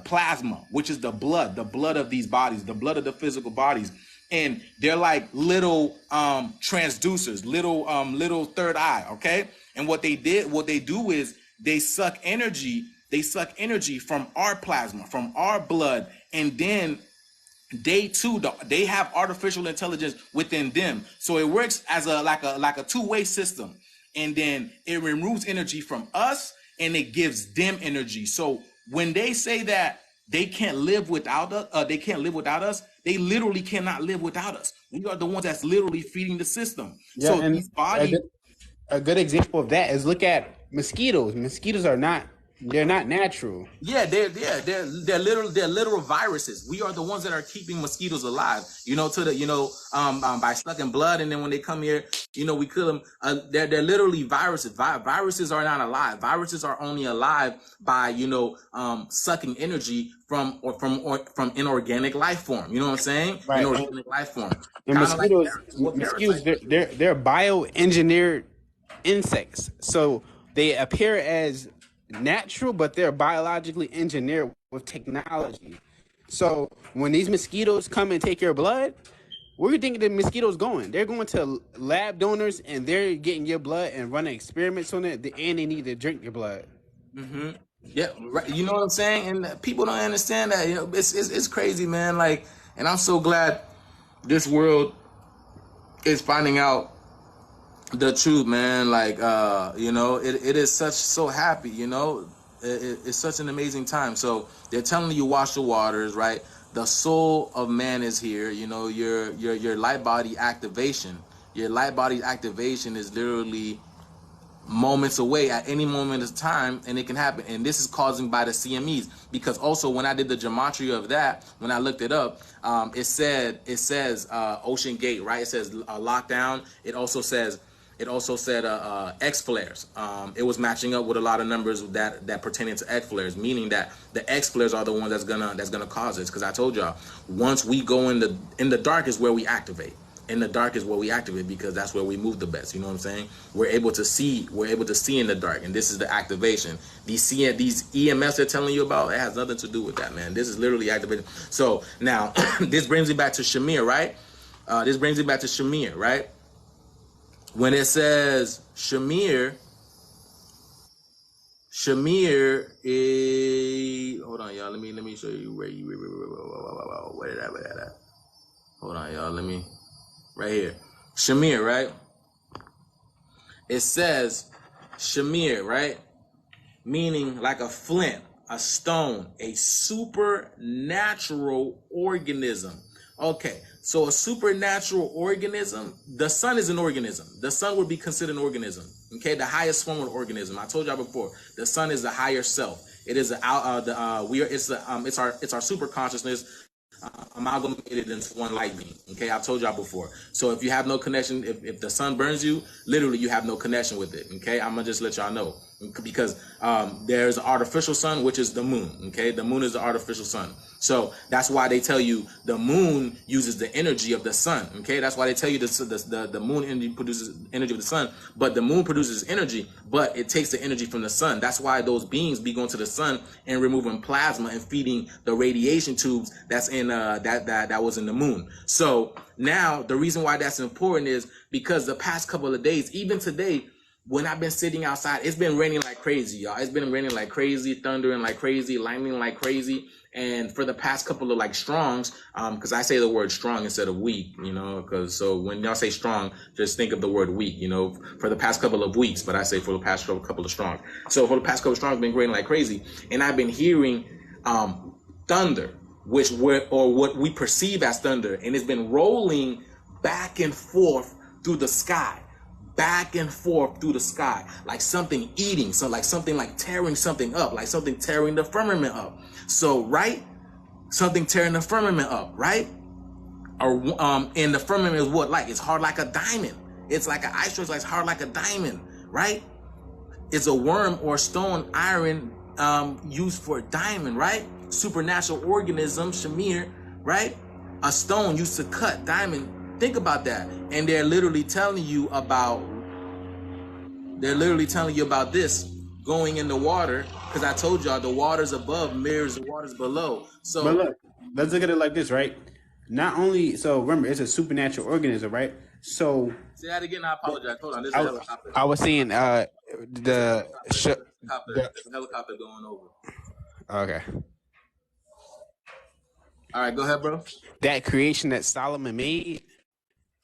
plasma, which is the blood of these bodies, the blood of the physical bodies. And they're like little transducers, little third eye, okay? And what they do is they suck energy from our plasma, from our blood, and then they have artificial intelligence within them. So it works as like a two-way system. And then it removes energy from us and it gives them energy. So when they say that they can't live without us, they literally cannot live without us. We are the ones that's literally feeding the system. Yeah, so and these bodies, a good example of that is look at mosquitoes. Mosquitoes are not natural. Yeah, they're literal viruses. We are the ones that are keeping mosquitoes alive. By sucking blood, and then when they come here, we kill them. They're literally viruses. Viruses are not alive. Viruses are only alive by sucking energy from inorganic life form. You know what I'm saying? Right. Inorganic life form. And mosquitoes, they're bioengineered insects. So they appear as natural, but they're biologically engineered with technology. So when these mosquitoes come and take your blood, where do you think the mosquitoes going? They're going to lab donors and they're getting your blood and running experiments on it, and they need to drink your blood. Mm-hmm. Yeah, right. You know what I'm saying? And people don't understand that. It's crazy, man. Like, and I'm so glad this world is finding out the truth, man. Like, it is so happy, it's such an amazing time. So they're telling you wash the waters, right? The soul of man is here. Your light body activation. Your light body activation is literally moments away at any moment of time, and it can happen. And this is causing by the CMEs, because also when I did the gematria of that, when I looked it up, it says Ocean Gate, right? It says lockdown. It also said X flares. It was matching up with a lot of numbers that pertaining to X flares, meaning that the X flares are the ones that's gonna cause this. Because I told y'all, once we go in the dark is where we activate. In the dark is where we activate, because that's where we move the best. You know what I'm saying? We're able to see in the dark, and this is the activation. These EMFs they're telling you about, it has nothing to do with that, man. This is literally activating. So now this brings me back to Shamir, right? When it says Shamir is, hold on, y'all. Let me show you where did I put that at? Hold on, y'all. Right here, Shamir, right? It says Shamir, right? Meaning like a flint, a stone, a supernatural organism. Okay, so a supernatural organism, the sun is an organism. The sun would be considered an organism. Okay, the highest form of organism. I told y'all before, the sun is the higher self. It is it's our super consciousness amalgamated into one light being. Okay, I've told y'all before. So if you have no connection, if the sun burns you, literally you have no connection with it. Okay, I'm gonna just let y'all know, because there's an artificial sun, which is the moon. Okay, the moon is the artificial sun. So that's why they tell you the moon uses the energy of the sun. Okay, that's why they tell you the moon energy produces energy of the sun, but the moon produces energy, but it takes the energy from the sun. That's why those beings be going to the sun and removing plasma and feeding the radiation tubes that's in that was in the moon. So now the reason why that's important is because the past couple of days, even today, when I've been sitting outside, it's been raining like crazy, y'all. It's been raining like crazy, thundering like crazy, lightning like crazy. And for the past couple of like strongs, because I say the word strong instead of weak, you know, because so when y'all say strong, just think of the word weak, you know, for the past couple of weeks, but I say for the past couple of strongs. So for the past couple of strongs, been raining like crazy. And I've been hearing thunder, what we perceive as thunder. And it's been rolling back and forth through the sky. Back and forth through the sky, like something eating, so like something like tearing something up, like something tearing the firmament up. So right, something tearing the firmament up, right? Or and the firmament is what like? It's hard like a diamond. It's like an ice crystal, it's hard like a diamond, right? It's a worm or stone iron used for a diamond, right? Supernatural organism, Shamir, right? A stone used to cut diamond. Think about that. And they're literally telling you about this going in the water, because I told y'all the waters above mirrors the waters below. So but look, let's look at it like this, right? Not only, so remember, it's a supernatural organism, right? So say that again. I apologize. Hold on. This is a helicopter. I was saying the helicopter going over. Okay. All right, go ahead, bro. That creation that Solomon made,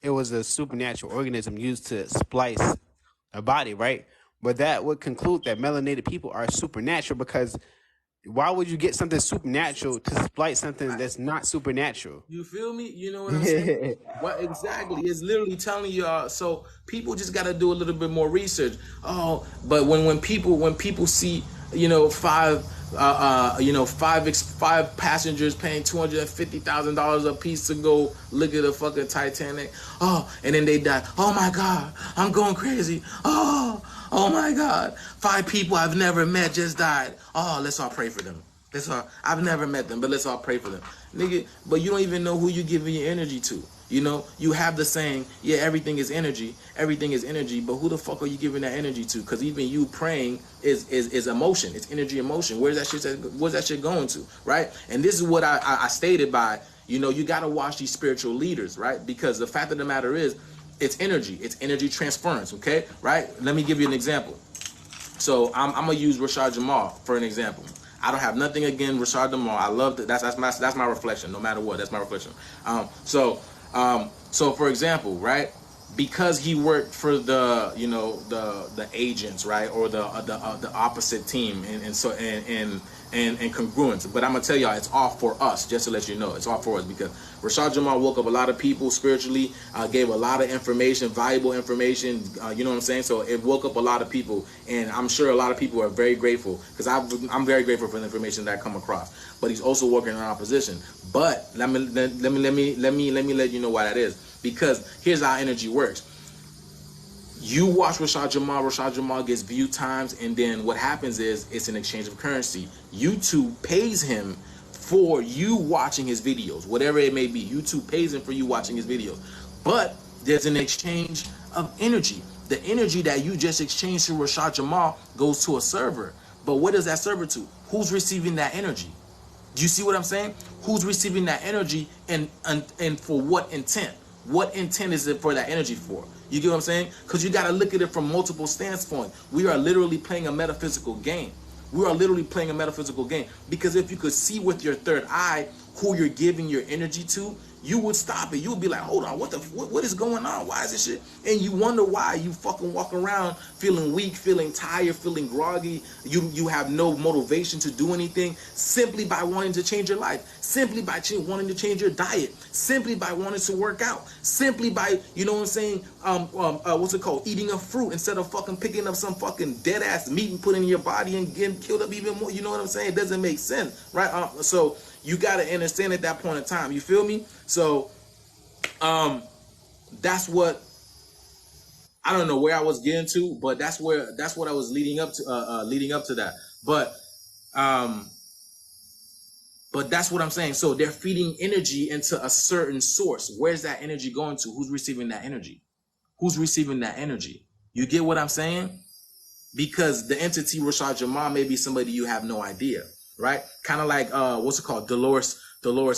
it was a supernatural organism used to splice a body, right? But that would conclude that melanated people are supernatural, because why would you get something supernatural to splice something that's not supernatural? You feel me? You know what I'm saying? What exactly? It's literally telling you. So people just got to do a little bit more research. Oh, but when people see, five passengers paying $250,000 a piece to go look at the fucking Titanic. Oh, and then they die. Oh my God, I'm going crazy. Oh my God, 5 people I've never met just died. Oh, let's all pray for them. I've never met them, but let's all pray for them. Nigga, but you don't even know who you're giving your energy to. You have the saying, yeah, everything is energy, but who the fuck are you giving that energy to? Because even you praying is emotion. It's energy, emotion. Where's that shit going to, right? And this is what I stated by, you got to watch these spiritual leaders, right? Because the fact of the matter is, it's energy transference, okay, right? Let me give you an example. So I'm gonna use Rashad Jamal for an example. I don't have nothing against Rashad Jamal. I love that. That's my reflection. No matter what, that's my reflection. So for example, right? Because he worked for the agents, right, or the opposite team, and and congruence. But I'm gonna tell y'all, it's all for us. Just to let you know, it's all for us, because Rashad Jamal woke up a lot of people spiritually, gave a lot of information, valuable information. You know what I'm saying? So it woke up a lot of people, and I'm sure a lot of people are very grateful, because I'm very grateful for the information that I come across. But he's also working in opposition. But let me let you know why that is, because here's how energy works. You watch Rashad Jamal gets view times, and then what happens is it's an exchange of currency. YouTube pays him for you watching his videos, whatever it may be. YouTube pays him for you watching his videos. But there's an exchange of energy. The energy that you just exchanged to Rashad Jamal goes to a server. But what does that server to? Who's receiving that energy? Do you see what I'm saying? Who's receiving that energy, and for what intent? What intent is it for that energy for? You get what I'm saying? Because you got to look at it from multiple standpoints. We are literally playing a metaphysical game. We are literally playing a metaphysical game. Because if you could see with your third eye who you're giving your energy to, you would stop it. You would be like, hold on, what is going on? Why is this shit? And you wonder why you fucking walk around feeling weak, feeling tired, feeling groggy. You have no motivation to do anything, simply by wanting to change your life, simply by wanting to change your diet, simply by wanting to work out, simply by, you know what I'm saying, what's it called, eating a fruit instead of fucking picking up some fucking dead ass meat and putting in your body and getting killed up even more. You know what I'm saying? It doesn't make sense, right? So you got to understand at that point in time. You feel me? So that's what, I don't know where I was getting to, but that's what I was leading up to that. But that's what I'm saying. So they're feeding energy into a certain source. Where's that energy going to? Who's receiving that energy? Who's receiving that energy? You get what I'm saying? Because the entity Rashad Jamal may be somebody you have no idea, right? Kind of like what's it called? Dolores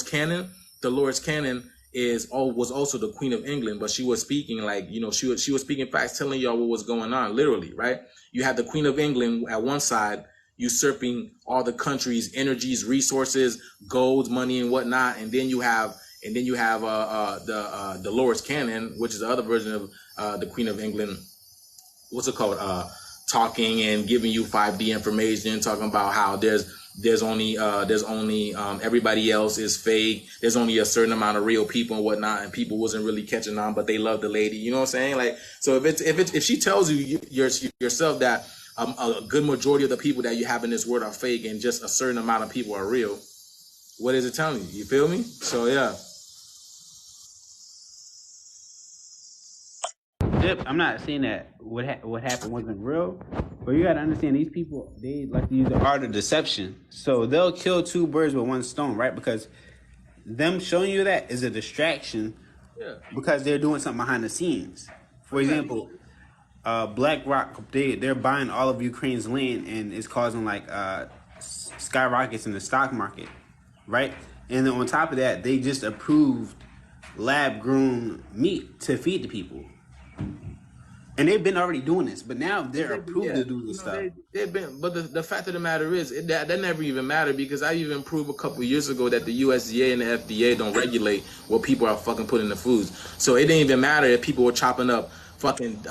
Cannon. Dolores Cannon was also the Queen of England, but she was speaking like, you know, she was speaking facts, telling y'all what was going on, literally, right? You have the Queen of England at one side usurping all the country's energies, resources, gold, money, and whatnot, and then you have the Dolores Cannon, which is the other version of the Queen of England. What's it called? Talking and giving you 5D information, talking about how there's only everybody else is fake. There's only a certain amount of real people and whatnot, and people wasn't really catching on, but they love the lady. You know what I'm saying? Like, so if she tells you yourself that a good majority of the people that you have in this world are fake and just a certain amount of people are real, what is it telling you? You feel me? So yeah. I'm not saying that what happened wasn't real, but you gotta understand, these people, they like to use the art of deception. So they'll kill two birds with one stone, right? Because them showing you that is a distraction, because they're doing something behind the scenes. For example, BlackRock, they're buying all of Ukraine's land, and it's causing like skyrockets in the stock market, right? And then on top of that, they just approved lab-grown meat to feed the people. And they've been already doing this, but now they're approved to do this stuff. They've been, but the fact of the matter is that never even mattered, because I even proved a couple years ago that the USDA and the FDA don't regulate what people are fucking putting in the foods. So it didn't even matter if people were chopping up fucking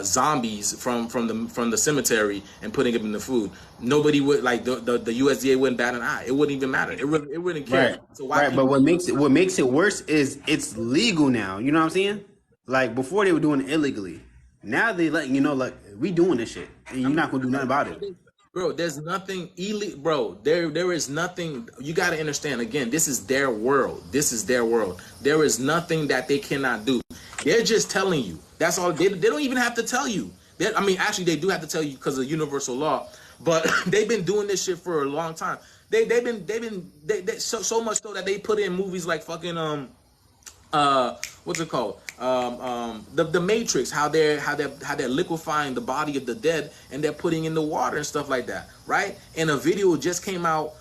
zombies from the cemetery and putting them in the food. Nobody would, like, the USDA wouldn't bat an eye. It wouldn't even matter. It wouldn't care. Right. So why? Right. But what makes it worse is it's legal now. You know what I'm saying? Like, before they were doing it illegally. Now they letting you know, like, we doing this shit, and you're not gonna do nothing about it. Bro, there's nothing illegal. Bro, there is nothing. You got to understand, again, this is their world. This is their world. There is nothing that they cannot do. They're just telling you. That's all. They don't even have to tell you. I mean, actually, they do have to tell you because of universal law. But they've been doing this shit for a long time. They've been so much so that they put in movies like fucking what's it called? The Matrix, how they're liquefying the body of the dead and they're putting in the water and stuff like that, right? And a video just came out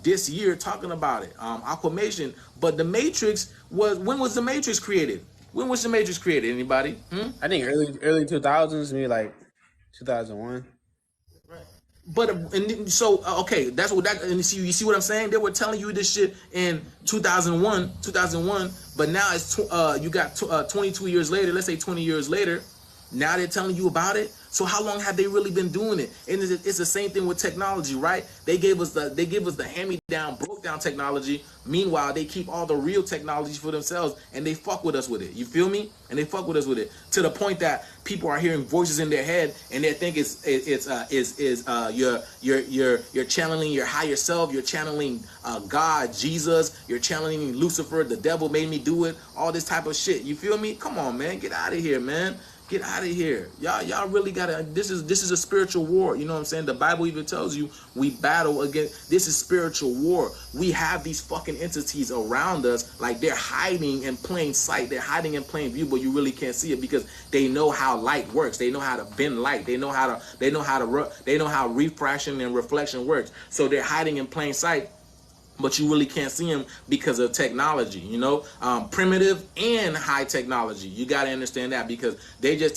this year talking about it, Aquamation. But the Matrix when was the Matrix created? When was the Matrix created? Anybody? I think early 2000s, maybe like 2001. But and so okay, that's what that. And you see what I'm saying? They were telling you this shit in 2001, but now it's you got 22 years later. Let's say 20 years later, Now they're telling you about it. So how long have they really been doing it? And it's the same thing with technology, right? They gave us the hand-me-down, broke-down technology. Meanwhile, they keep all the real technologies for themselves, and they fuck with us with it. You feel me? And they fuck with us with it to the point that people are hearing voices in their head, and they think you're channeling your higher self. You're channeling God, Jesus. You're channeling Lucifer. The devil made me do it. All this type of shit. You feel me? Come on, man. Get out of here, man. Get out of here. Y'all really gotta, this is a spiritual war. You know what I'm saying? The Bible even tells you we battle against, this is spiritual war. We have these fucking entities around us, like they're hiding in plain sight. They're hiding in plain view, but you really can't see it because they know how light works. They know how to bend light. They know how refraction and reflection works. So they're hiding in plain sight, but you really can't see them because of technology, you know, primitive and high technology. You got to understand that because they just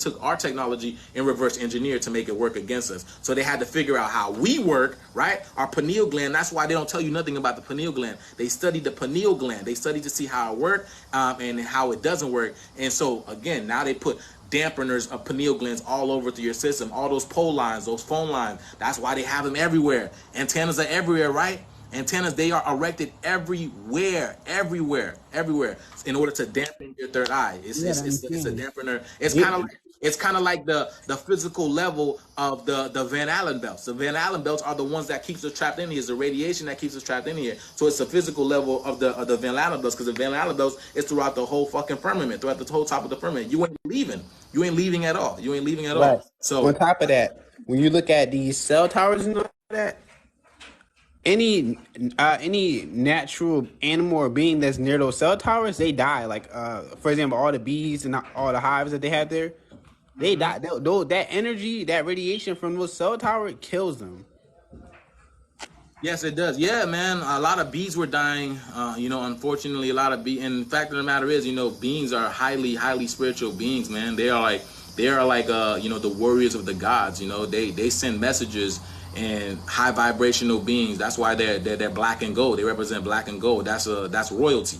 took our technology and reverse engineered to make it work against us. So they had to figure out how we work, right? Our pineal gland. That's why they don't tell you nothing about the pineal gland. They studied the pineal gland. They studied to see how it worked and how it doesn't work. And so again, now they put dampeners of pineal glands all over through your system. All those pole lines, those phone lines. That's why they have them everywhere. Antennas are everywhere, right? Antennas, they are erected everywhere, in order to dampen your third eye. It's a dampener. It's kind of like the physical level of the Van Allen belts. The Van Allen belts are the ones that keeps us trapped in here. It's the radiation that keeps us trapped in here. So it's the physical level of the Van Allen belts, because the Van Allen belts is throughout the whole fucking firmament, throughout the whole top of the firmament. You ain't leaving. You ain't leaving at all. You ain't leaving at all. So on top of that, when you look at these cell towers and all that, any natural animal or being that's near those cell towers, they die. Like for example, all the bees and all the hives that they have there, they die. That energy, that radiation from those cell towers kills them. Yes, it does. Yeah, man. A lot of bees were dying. Unfortunately, a lot of bees. And the fact of the matter is, beings are highly spiritual beings, man. They are like the warriors of the gods. They send messages. And high vibrational beings. That's why they're black and gold. They represent black and gold. That's royalty.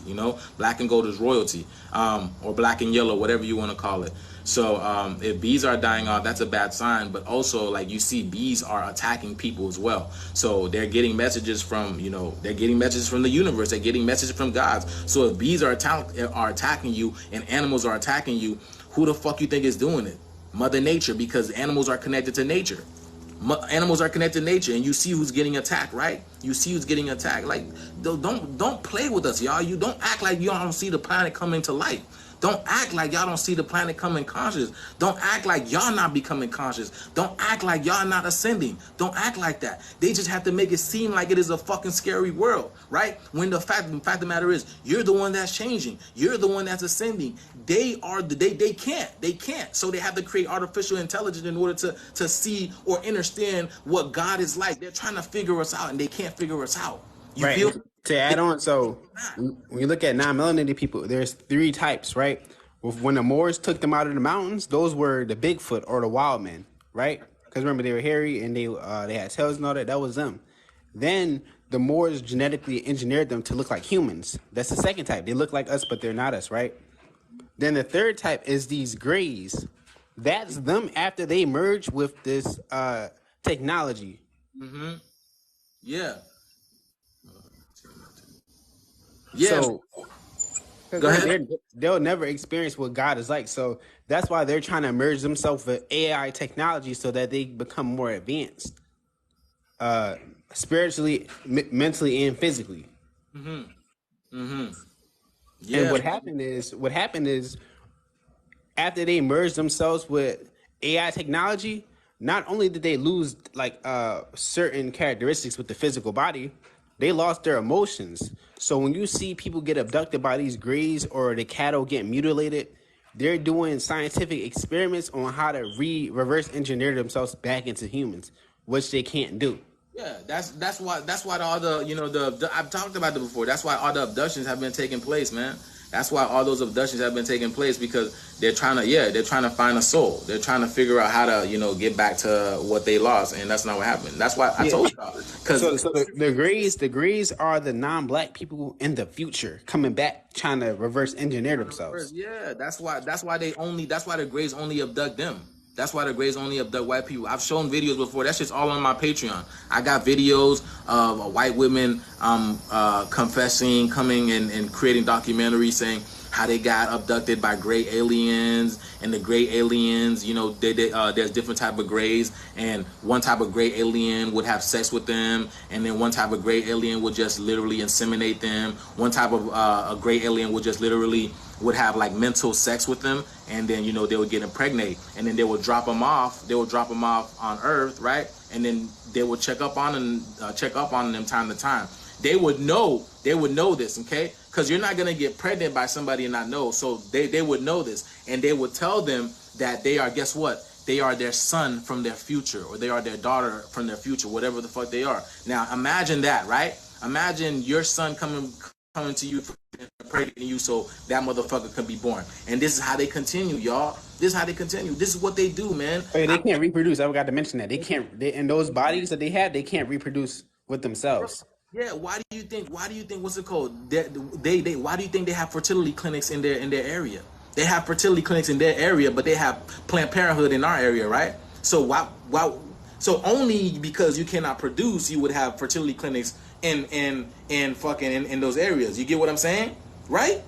Black and gold is royalty, or black and yellow, whatever you want to call it. So if bees are dying off, that's a bad sign. But also, like, you see, bees are attacking people as well. So they're getting messages from the universe. They're getting messages from gods. So if bees are attacking you and animals are attacking you, who the fuck you think is doing it? Mother Nature, because animals are connected to nature. Animals are connected to nature, and you see who's getting attacked, right? You see who's getting attacked. Like, don't play with us, y'all. You don't act like you don't see the planet coming to life. Don't act like y'all don't see the planet coming conscious. Don't act like y'all not becoming conscious. Don't act like y'all not ascending. Don't act like that. They just have to make it seem like it is a fucking scary world, right? When the fact of the matter is, you're the one that's changing. You're the one that's ascending. They can't. So they have to create artificial intelligence in order to see or understand what God is like. They're trying to figure us out, and they can't figure us out. You right. feel? To add on, so when you look at non-melanated people, there's 3 types, right? When the Moors took them out of the mountains, those were the Bigfoot or the wild men, right? Because remember, they were hairy and they had tails and all that. That was them. Then the Moors genetically engineered them to look like humans. That's the second type. They look like us, but they're not us, right? Then the third type is these grays. That's them after they merge with this technology. Mm-hmm. Yeah. So, go ahead. They'll never experience what God is like. So that's why they're trying to merge themselves with AI technology so that they become more advanced, spiritually, mentally, and physically. Mm-hmm. Mm-hmm. Yeah. And what happened is after they merged themselves with AI technology, not only did they lose like certain characteristics with the physical body, they lost their emotions. So when you see people get abducted by these greys or the cattle get mutilated, they're doing scientific experiments on how to reverse engineer themselves back into humans, which they can't do. Yeah, that's why all the I've talked about it before. That's why all the abductions have been taking place, man. That's why all those abductions have been taking place, because they're trying to find a soul. They're trying to figure out how to, get back to what they lost, and that's not what happened. That's why I told y'all. Because So the Greys are the non-black people in the future coming back, trying to reverse engineer themselves. yeah, that's why the Greys only abduct them. That's why the Greys only abduct white people. I've shown videos before. That's just all on my Patreon. I got videos of white women confessing, coming and creating documentaries saying how they got abducted by gray aliens, and the gray aliens, there's different type of grays, and one type of gray alien would have sex with them, and then one type of gray alien would just literally inseminate them. One type of a gray alien would just literally would have like mental sex with them, and then they would get impregnate, and then they would drop them off on Earth, right? And then they would check up on them time to time. They would know this, okay? Because you're not gonna get pregnant by somebody and not know. So they would know this, and they would tell them that they are, guess what? They are their son from their future, or they are their daughter from their future, whatever the fuck they are. Now imagine that, right? Imagine your son coming to you, impregnating you, so that motherfucker can be born. And this is how they continue, y'all. This is how they continue. This is what they do, man. Hey, they can't reproduce. I forgot to mention that. They can't. In those bodies that they have, they can't reproduce with themselves. Yeah, why do you think what's it called? They why do you think they have fertility clinics in their area? They have fertility clinics in their area, but they have Planned Parenthood in our area, right? So so only because you cannot produce, you would have fertility clinics in those areas. You get what I'm saying? Right?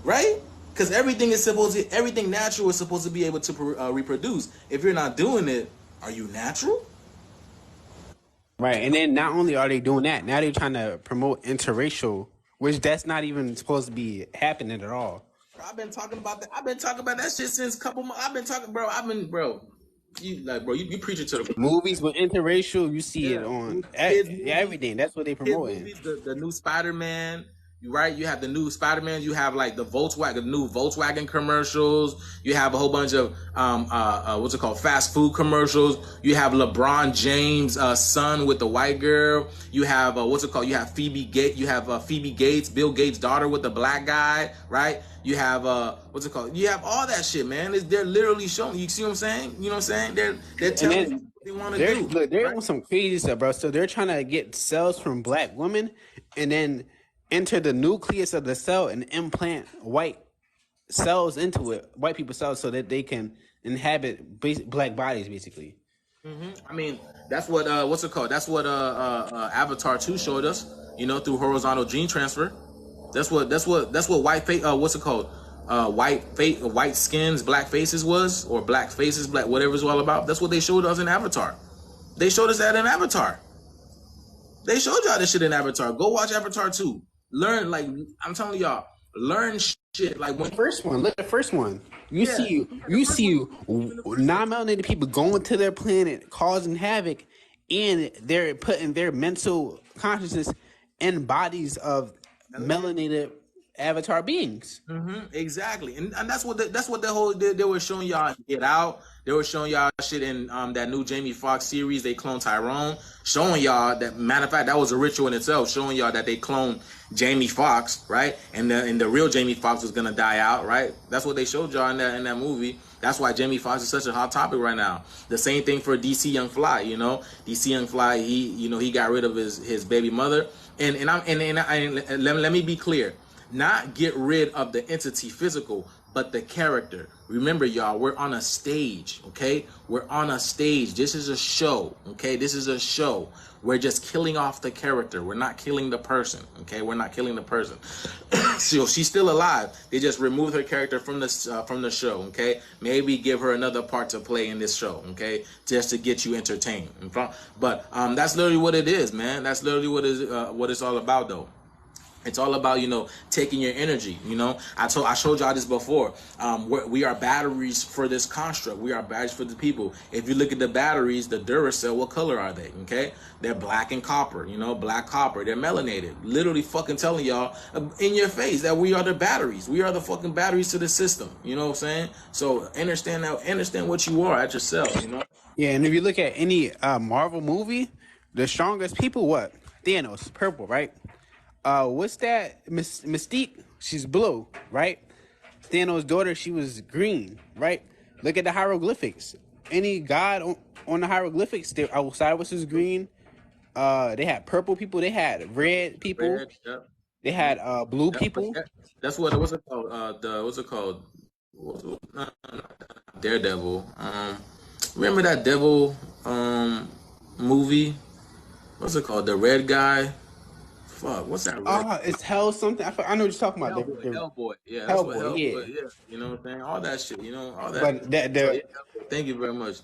Because everything natural is supposed to be able to reproduce. If you're not doing it, are you natural? Right, and then not only are they doing that, now they're trying to promote interracial, which that's not even supposed to be happening at all. I've been talking about that. I've been talking about that shit since a couple months. You preach it to the movies with interracial. You see it on everything. That's what they promoting. The new Spider-Man. Right, you have the new Spider-Man. You have like the new Volkswagen commercials. You have a whole bunch of fast food commercials. You have LeBron James' son with the white girl. You have You have Phoebe Gates. You have Phoebe Gates, Bill Gates' daughter with the black guy. Right. You have You have all that shit, man. They're literally showing. You see what I'm saying? You know what I'm saying? They're telling you what they want to do. Look, they're on some crazy stuff, bro. So they're trying to get cells from black women, and then enter the nucleus of the cell and implant white cells into it, white people cells, so that they can inhabit black bodies, basically. Mm-hmm. I mean, that's what That's what Avatar 2 showed us. Through horizontal gene transfer. That's what white face. White skins, black faces was, or black faces, black whatever it's all about. That's what they showed us in Avatar. They showed us that in Avatar. They showed y'all this shit in Avatar. Go watch Avatar 2. Learn, like I'm telling y'all, learn shit. Like when look at the first one. You see non-melanated people going to their planet, causing havoc, and they're putting their mental consciousness in bodies of melanated avatar beings. Mm-hmm, exactly, and that's what they were showing y'all. Get Out. They were showing y'all shit in that new Jamie Foxx series. They cloned Tyrone, showing y'all that. Matter of fact, that was a ritual in itself, showing y'all that they cloned Jamie Foxx, right? And the real Jamie Foxx was gonna die out, right? That's what they showed y'all in that movie. That's why Jamie Foxx is such a hot topic right now. The same thing for DC Young Fly. DC Young Fly. He got rid of his baby mother, and let me be clear. Not get rid of the entity physical, but the character. Remember, y'all, we're on a stage, okay? We're on a stage. This is a show, okay? This is a show. We're just killing off the character. We're not killing the person, okay? We're not killing the person. So she's still alive. They just removed her character from the show, okay? Maybe give her another part to play in this show, okay? Just to get you entertained. But that's literally what it is, man. That's literally what it's all about, though. It's all about, taking your energy. I showed y'all this before. We are batteries for this construct. We are batteries for the people. If you look at the batteries, the Duracell, what color are they? Okay, they're black and copper. Black copper. They're melanated. Literally, fucking telling y'all in your face that we are the batteries. We are the fucking batteries to the system. You know what I'm saying? So understand what you are at yourself. Yeah, and if you look at any Marvel movie, the strongest people, what? Thanos, purple, right? What's that? Mystique? she's blue, right? Thanos' daughter, she was green, right? Look at the hieroglyphics. Any god on the hieroglyphics, they Osiris was green. They had purple people. They had red people. Red, yep. They had blue That- people. that's what's it called? What's it called? Daredevil. Remember that devil movie? What's it called? The red guy. Fuck, what's that? Red? It's hell something. I know what you're talking about. Hellboy. Yeah, that's what Hellboy, Hellboy. yeah. Yeah, you know what I'm saying? All that shit. You know all that. But So, yeah, thank you very much.